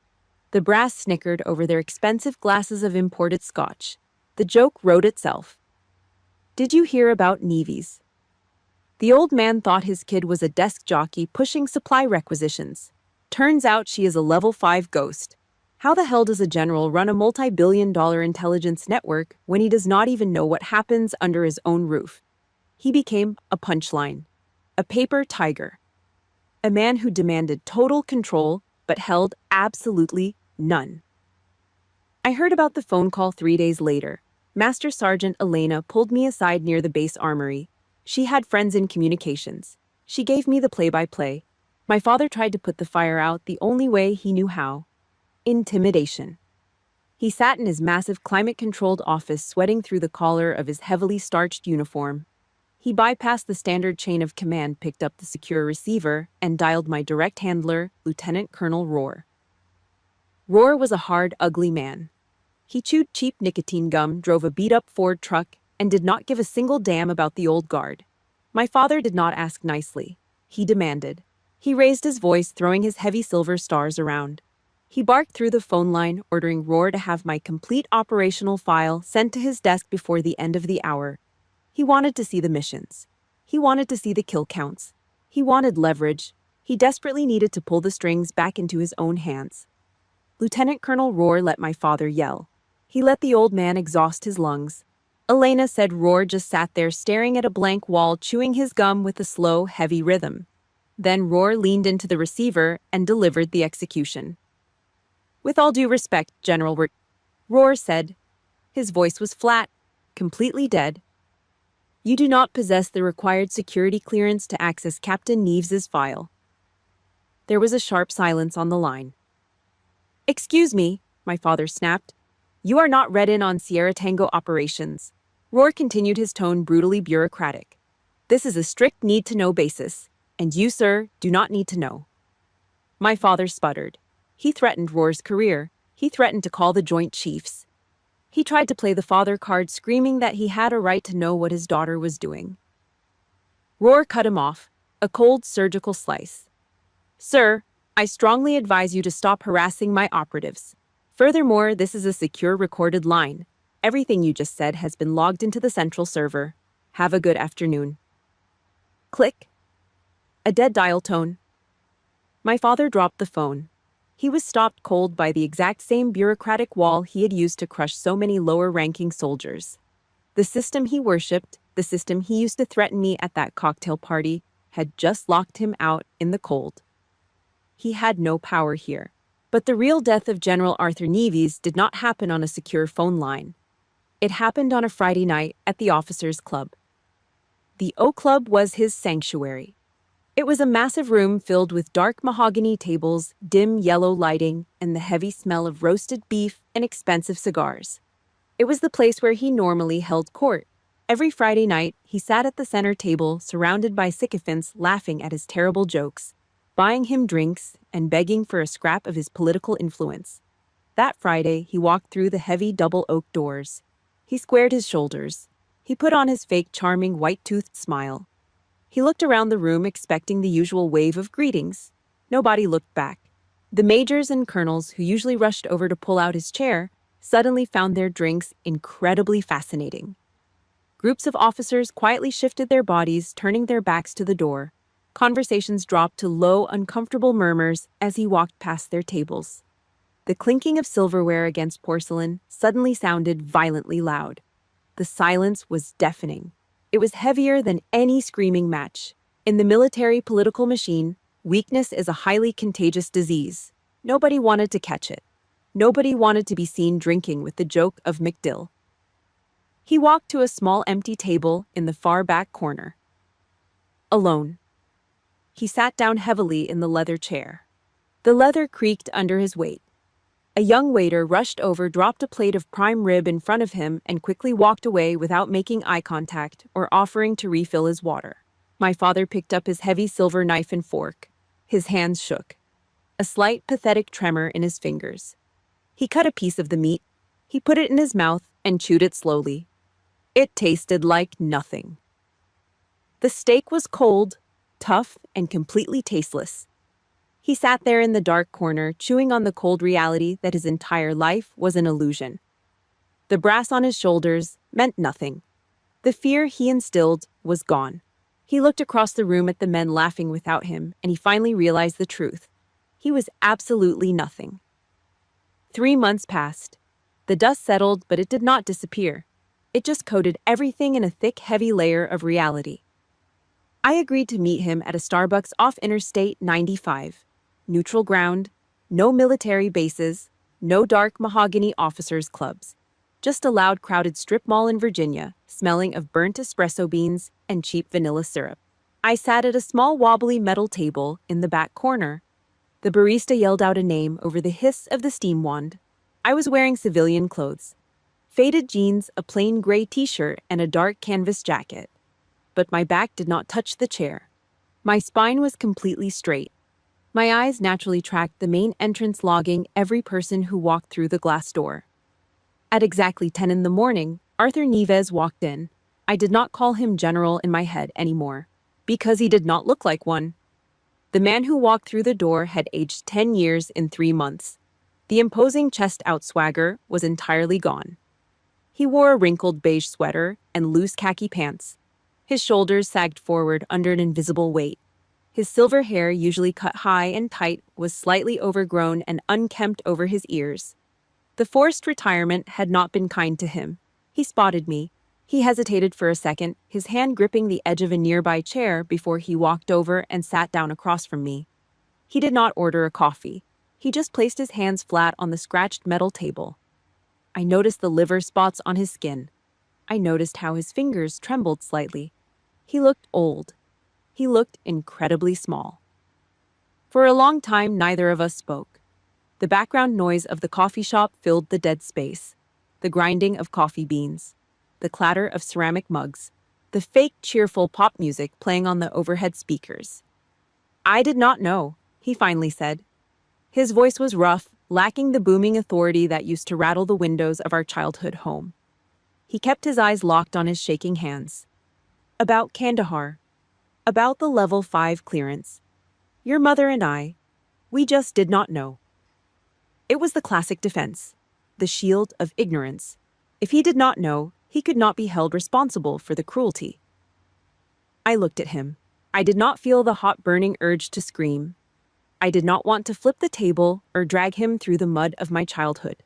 The brass snickered over their expensive glasses of imported scotch. The joke wrote itself. Did you hear about Neves? The old man thought his kid was a desk jockey pushing supply requisitions. Turns out she is a level 5 ghost. How the hell does a general run a multi-billion-dollar intelligence network when he does not even know what happens under his own roof? He became a punchline, a paper tiger, a man who demanded total control but held absolutely none. I heard about the phone call 3 days later. Master Sergeant Elena pulled me aside near the base armory. She had friends in communications. She gave me the play-by-play. My father tried to put the fire out the only way he knew how. Intimidation. He sat in his massive climate-controlled office, sweating through the collar of his heavily starched uniform. He bypassed the standard chain of command, picked up the secure receiver, and dialed my direct handler, Lieutenant Colonel Rohr. Rohr was a hard, ugly man. He chewed cheap nicotine gum, drove a beat-up Ford truck, and did not give a single damn about the old guard. My father did not ask nicely. He demanded. He raised his voice, throwing his heavy silver stars around. He barked through the phone line, ordering Rohr to have my complete operational file sent to his desk before the end of the hour. He wanted to see the missions. He wanted to see the kill counts. He wanted leverage. He desperately needed to pull the strings back into his own hands. Lieutenant Colonel Rohr let my father yell. He let the old man exhaust his lungs. Elena said Rohr just sat there staring at a blank wall, chewing his gum with a slow, heavy rhythm. Then Rohr leaned into the receiver and delivered the execution. With all due respect, General, Rohr said. His voice was flat, completely dead. You do not possess the required security clearance to access Captain Neves's file. There was a sharp silence on the line. Excuse me, my father snapped. You are not read in on Sierra Tango operations. Rohr continued, his tone brutally bureaucratic. This is a strict need-to-know basis, and you, sir, do not need to know. My father sputtered. He threatened Rohr's career. He threatened to call the Joint Chiefs. He tried to play the father card, screaming that he had a right to know what his daughter was doing. Rohr cut him off, a cold surgical slice. Sir, I strongly advise you to stop harassing my operatives. Furthermore, this is a secure recorded line. Everything you just said has been logged into the central server. Have a good afternoon. Click. A dead dial tone. My father dropped the phone. He was stopped cold by the exact same bureaucratic wall he had used to crush so many lower-ranking soldiers. The system he worshipped, the system he used to threaten me at that cocktail party, had just locked him out in the cold. He had no power here. But the real death of General Arthur Neves did not happen on a secure phone line. It happened on a Friday night at the officers' club. The O Club was his sanctuary. It was a massive room filled with dark mahogany tables, dim yellow lighting, and the heavy smell of roasted beef and expensive cigars. It was the place where he normally held court. Every Friday night, he sat at the center table, surrounded by sycophants laughing at his terrible jokes, buying him drinks, and begging for a scrap of his political influence. That Friday, he walked through the heavy double oak doors. He squared his shoulders. He put on his fake, charming, white-toothed smile. He looked around the room, expecting the usual wave of greetings. Nobody looked back. The majors and colonels, who usually rushed over to pull out his chair, suddenly found their drinks incredibly fascinating. Groups of officers quietly shifted their bodies, turning their backs to the door. Conversations dropped to low, uncomfortable murmurs as he walked past their tables. The clinking of silverware against porcelain suddenly sounded violently loud. The silence was deafening. It was heavier than any screaming match. In the military political machine, weakness is a highly contagious disease. Nobody wanted to catch it. Nobody wanted to be seen drinking with the joke of McDill. He walked to a small empty table in the far back corner. Alone. He sat down heavily in the leather chair. The leather creaked under his weight. A young waiter rushed over, dropped a plate of prime rib in front of him, and quickly walked away without making eye contact or offering to refill his water. My father picked up his heavy silver knife and fork. His hands shook. A slight, pathetic tremor in his fingers. He cut a piece of the meat. He put it in his mouth and chewed it slowly. It tasted like nothing. The steak was cold, tough, and completely tasteless. He sat there in the dark corner, chewing on the cold reality that his entire life was an illusion. The brass on his shoulders meant nothing. The fear he instilled was gone. He looked across the room at the men laughing without him, and he finally realized the truth. He was absolutely nothing. 3 months passed. The dust settled, but it did not disappear. It just coated everything in a thick, heavy layer of reality. I agreed to meet him at a Starbucks off Interstate 95. Neutral ground, no military bases, no dark mahogany officers' clubs. Just a loud, crowded strip mall in Virginia, smelling of burnt espresso beans and cheap vanilla syrup. I sat at a small wobbly metal table in the back corner. The barista yelled out a name over the hiss of the steam wand. I was wearing civilian clothes. Faded jeans, a plain gray t-shirt, and a dark canvas jacket. But my back did not touch the chair. My spine was completely straight. My eyes naturally tracked the main entrance, logging every person who walked through the glass door. At exactly 10 in the morning, Arthur Neves walked in. I did not call him General in my head anymore, because he did not look like one. The man who walked through the door had aged 10 years in 3 months. The imposing chest-out swagger was entirely gone. He wore a wrinkled beige sweater and loose khaki pants. His shoulders sagged forward under an invisible weight. His silver hair, usually cut high and tight, was slightly overgrown and unkempt over his ears. The forced retirement had not been kind to him. He spotted me. He hesitated for a second, his hand gripping the edge of a nearby chair before he walked over and sat down across from me. He did not order a coffee. He just placed his hands flat on the scratched metal table. I noticed the liver spots on his skin. I noticed how his fingers trembled slightly. He looked old. He looked incredibly small. For a long time, neither of us spoke. The background noise of the coffee shop filled the dead space. The grinding of coffee beans. The clatter of ceramic mugs. The fake, cheerful pop music playing on the overhead speakers. I did not know, he finally said. His voice was rough, lacking the booming authority that used to rattle the windows of our childhood home. He kept his eyes locked on his shaking hands. About Kandahar. About the level 5 clearance. Your mother and I, we just did not know. It was the classic defense, the shield of ignorance. If he did not know, he could not be held responsible for the cruelty. I looked at him. I did not feel the hot burning urge to scream. I did not want to flip the table or drag him through the mud of my childhood.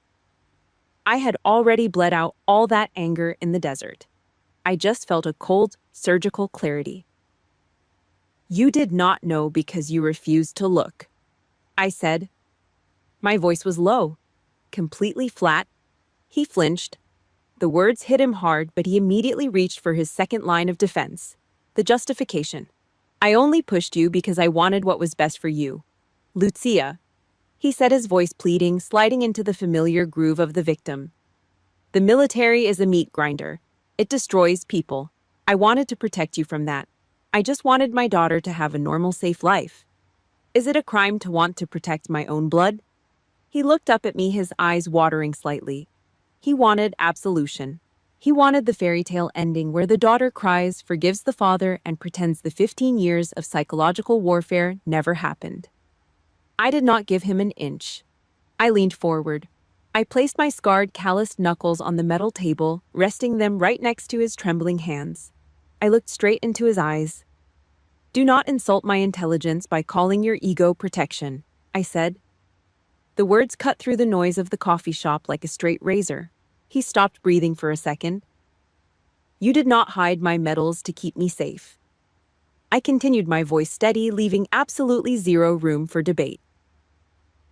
I had already bled out all that anger in the desert. I just felt a cold, surgical clarity. You did not know because you refused to look, I said. My voice was low, completely flat. He flinched. The words hit him hard, but he immediately reached for his second line of defense, the justification. I only pushed you because I wanted what was best for you. Lucia, he said, his voice pleading, sliding into the familiar groove of the victim. The military is a meat grinder. It destroys people. I wanted to protect you from that. I just wanted my daughter to have a normal, safe life. Is it a crime to want to protect my own blood? He looked up at me, his eyes watering slightly. He wanted absolution. He wanted the fairy tale ending where the daughter cries, forgives the father, and pretends the 15 years of psychological warfare never happened. I did not give him an inch. I leaned forward. I placed my scarred, calloused knuckles on the metal table, resting them right next to his trembling hands. I looked straight into his eyes. Do not insult my intelligence by calling your ego protection, I said. The words cut through the noise of the coffee shop like a straight razor. He stopped breathing for a second. You did not hide my medals to keep me safe. I continued, my voice steady, leaving absolutely zero room for debate.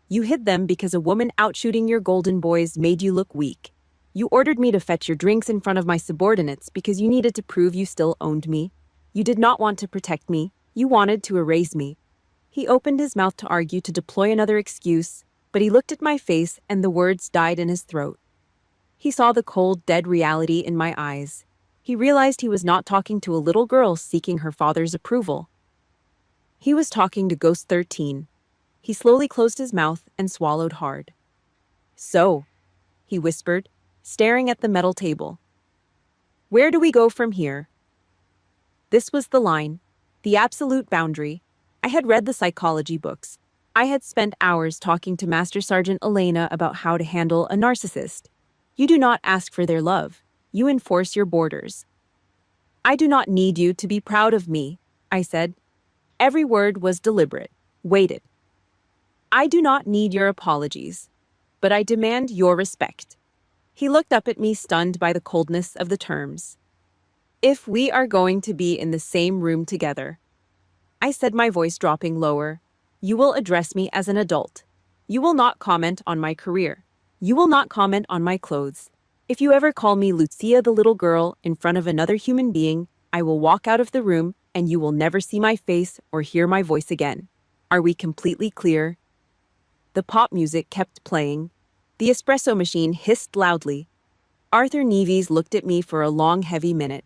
You hid them because a woman out shooting your golden boys made you look weak. You ordered me to fetch your drinks in front of my subordinates because you needed to prove you still owned me. You did not want to protect me. You wanted to erase me. He opened his mouth to argue, to deploy another excuse, but he looked at my face and the words died in his throat. He saw the cold, dead reality in my eyes. He realized he was not talking to a little girl seeking her father's approval. He was talking to Ghost 13. He slowly closed his mouth and swallowed hard. So, he whispered, staring at the metal table. Where do we go from here? This was the line, the absolute boundary. I had read the psychology books. I had spent hours talking to Master Sergeant Elena about how to handle a narcissist. You do not ask for their love. You enforce your borders. I do not need you to be proud of me, I said. Every word was deliberate, weighted. I do not need your apologies, but I demand your respect. He looked up at me, stunned by the coldness of the terms. If we are going to be in the same room together, I said, my voice dropping lower, you will address me as an adult. You will not comment on my career. You will not comment on my clothes. If you ever call me Lucia the little girl in front of another human being, I will walk out of the room and you will never see my face or hear my voice again. Are we completely clear? The pop music kept playing. The espresso machine hissed loudly. Arthur Neves looked at me for a long, heavy minute.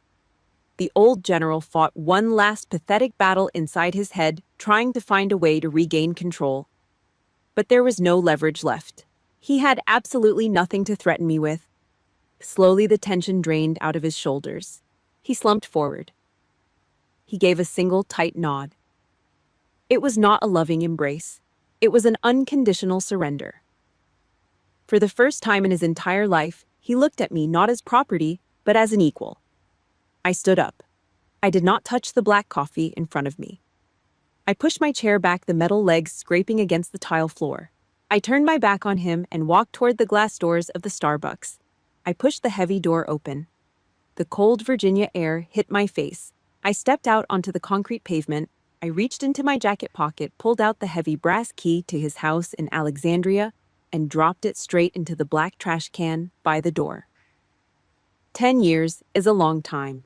The old general fought one last pathetic battle inside his head, trying to find a way to regain control. But there was no leverage left. He had absolutely nothing to threaten me with. Slowly, the tension drained out of his shoulders. He slumped forward. He gave a single tight nod. It was not a loving embrace. It was an unconditional surrender. For the first time in his entire life, he looked at me not as property, but as an equal. I stood up. I did not touch the black coffee in front of me. I pushed my chair back, the metal legs scraping against the tile floor. I turned my back on him and walked toward the glass doors of the Starbucks. I pushed the heavy door open. The cold Virginia air hit my face. I stepped out onto the concrete pavement. I reached into my jacket pocket, pulled out the heavy brass key to his house in Alexandria, and dropped it straight into the black trash can by the door. 10 years is a long time.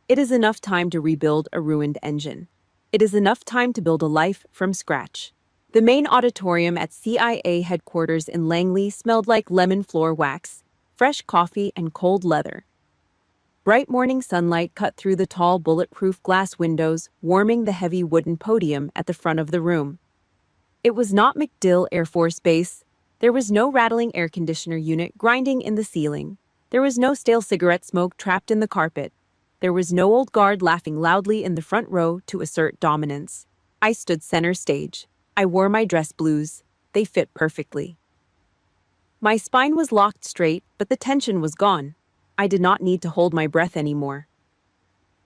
It is enough time to rebuild a ruined engine. It is enough time to build a life from scratch. The main auditorium at CIA headquarters in Langley smelled like lemon floor wax, fresh coffee, and cold leather. Bright morning sunlight cut through the tall bulletproof glass windows, warming the heavy wooden podium at the front of the room. It was not MacDill Air Force Base. There was no rattling air conditioner unit grinding in the ceiling. There was no stale cigarette smoke trapped in the carpet. There was no old guard laughing loudly in the front row to assert dominance. I stood center stage. I wore my dress blues. They fit perfectly. My spine was locked straight, but the tension was gone. I did not need to hold my breath anymore.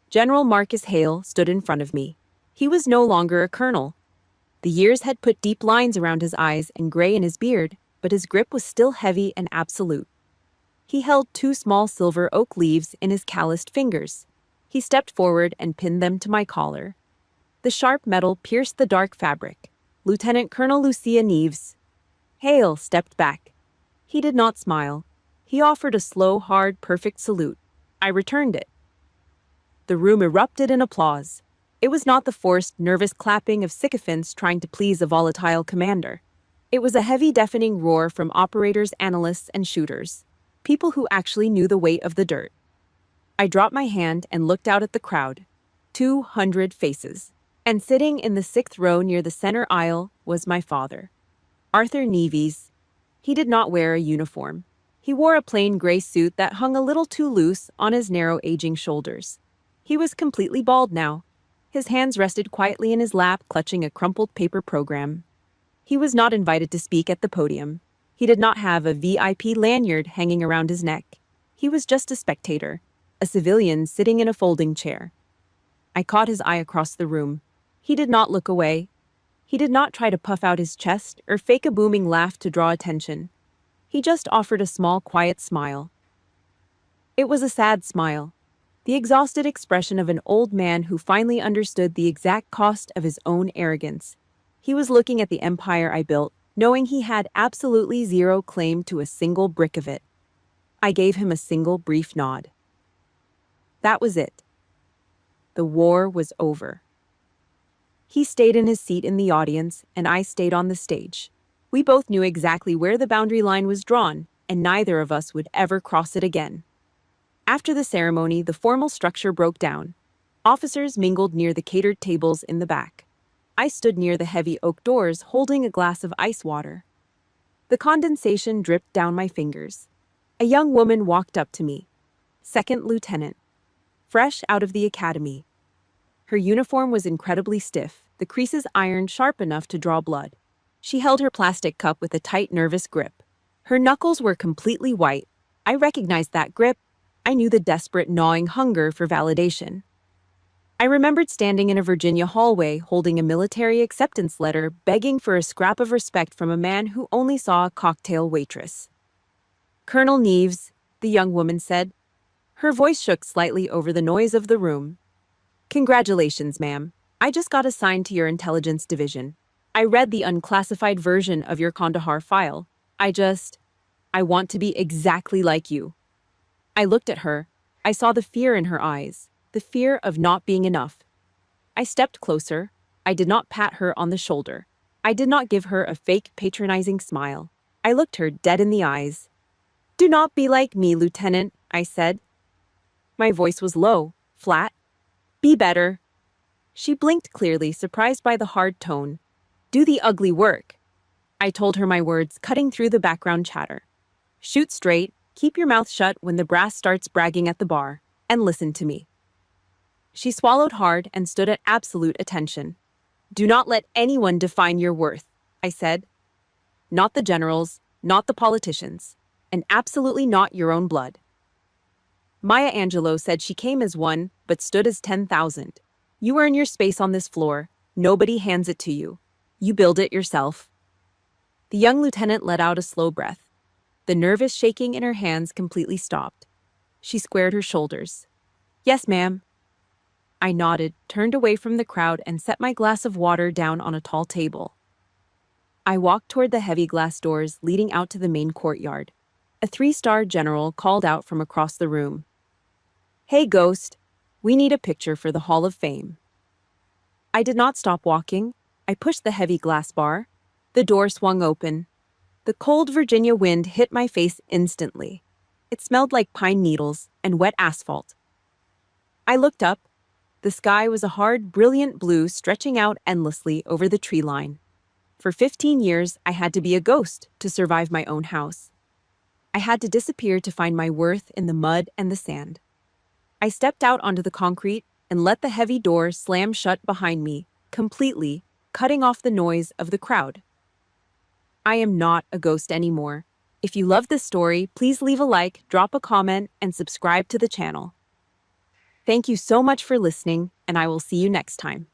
General Marcus Hale stood in front of me. He was no longer a colonel. The years had put deep lines around his eyes and gray in his beard, but his grip was still heavy and absolute. He held 2 small silver oak leaves in his calloused fingers. He stepped forward and pinned them to my collar. The sharp metal pierced the dark fabric. Lieutenant Colonel Lucia Neves. Hale stepped back. He did not smile. He offered a slow, hard, perfect salute. I returned it. The room erupted in applause. It was not the forced, nervous clapping of sycophants trying to please a volatile commander. It was a heavy, deafening roar from operators, analysts, and shooters. People who actually knew the weight of the dirt. I dropped my hand and looked out at the crowd. 200 faces. And sitting in the 6th row near the center aisle was my father, Arthur Neves. He did not wear a uniform. He wore a plain gray suit that hung a little too loose on his narrow, aging shoulders. He was completely bald now. His hands rested quietly in his lap, clutching a crumpled paper program. He was not invited to speak at the podium. He did not have a VIP lanyard hanging around his neck. He was just a spectator, a civilian sitting in a folding chair. I caught his eye across the room. He did not look away. He did not try to puff out his chest or fake a booming laugh to draw attention. He just offered a small, quiet smile. It was a sad smile, the exhausted expression of an old man who finally understood the exact cost of his own arrogance. He was looking at the empire I built, knowing he had absolutely zero claim to a single brick of it. I gave him a single brief nod. That was it. The war was over. He stayed in his seat in the audience, and I stayed on the stage. We both knew exactly where the boundary line was drawn, and neither of us would ever cross it again. After the ceremony, the formal structure broke down. Officers mingled near the catered tables in the back. I stood near the heavy oak doors, holding a glass of ice water. The condensation dripped down my fingers. A young woman walked up to me. Second lieutenant. Fresh out of the academy. Her uniform was incredibly stiff, the creases ironed sharp enough to draw blood. She held her plastic cup with a tight, nervous grip. Her knuckles were completely white. I recognized that grip. I knew the desperate, gnawing hunger for validation. I remembered standing in a Virginia hallway holding a military acceptance letter, begging for a scrap of respect from a man who only saw a cocktail waitress. Colonel Neves, the young woman said. Her voice shook slightly over the noise of the room. Congratulations, ma'am. I just got assigned to your intelligence division. I read the unclassified version of your Kandahar file. I want to be exactly like you. I looked at her. I saw the fear in her eyes, the fear of not being enough. I stepped closer. I did not pat her on the shoulder. I did not give her a fake, patronizing smile. I looked her dead in the eyes. Do not be like me, Lieutenant, I said. My voice was low, flat. Be better. She blinked clearly, surprised by the hard tone. Do the ugly work. I told her my words, cutting through the background chatter. Shoot straight, keep your mouth shut when the brass starts bragging at the bar, and listen to me. She swallowed hard and stood at absolute attention. Do not let anyone define your worth, I said. Not the generals, not the politicians, and absolutely not your own blood. Maya Angelou said she came as one, but stood as 10,000. You earn your space on this floor. Nobody hands it to you. You build it yourself. The young lieutenant let out a slow breath. The nervous shaking in her hands completely stopped. She squared her shoulders. Yes, ma'am. I nodded, turned away from the crowd, and set my glass of water down on a tall table. I walked toward the heavy glass doors leading out to the main courtyard. A 3-star general called out from across the room. Hey, Ghost, we need a picture for the Hall of Fame. I did not stop walking. I pushed the heavy glass bar. The door swung open. The cold Virginia wind hit my face instantly. It smelled like pine needles and wet asphalt. I looked up. The sky was a hard, brilliant blue stretching out endlessly over the tree line. For 15 years, I had to be a ghost to survive my own house. I had to disappear to find my worth in the mud and the sand. I stepped out onto the concrete and let the heavy door slam shut behind me, completely, cutting off the noise of the crowd. I am not a ghost anymore. If you love this story, please leave a like, drop a comment, and subscribe to the channel. Thank you so much for listening, and I will see you next time.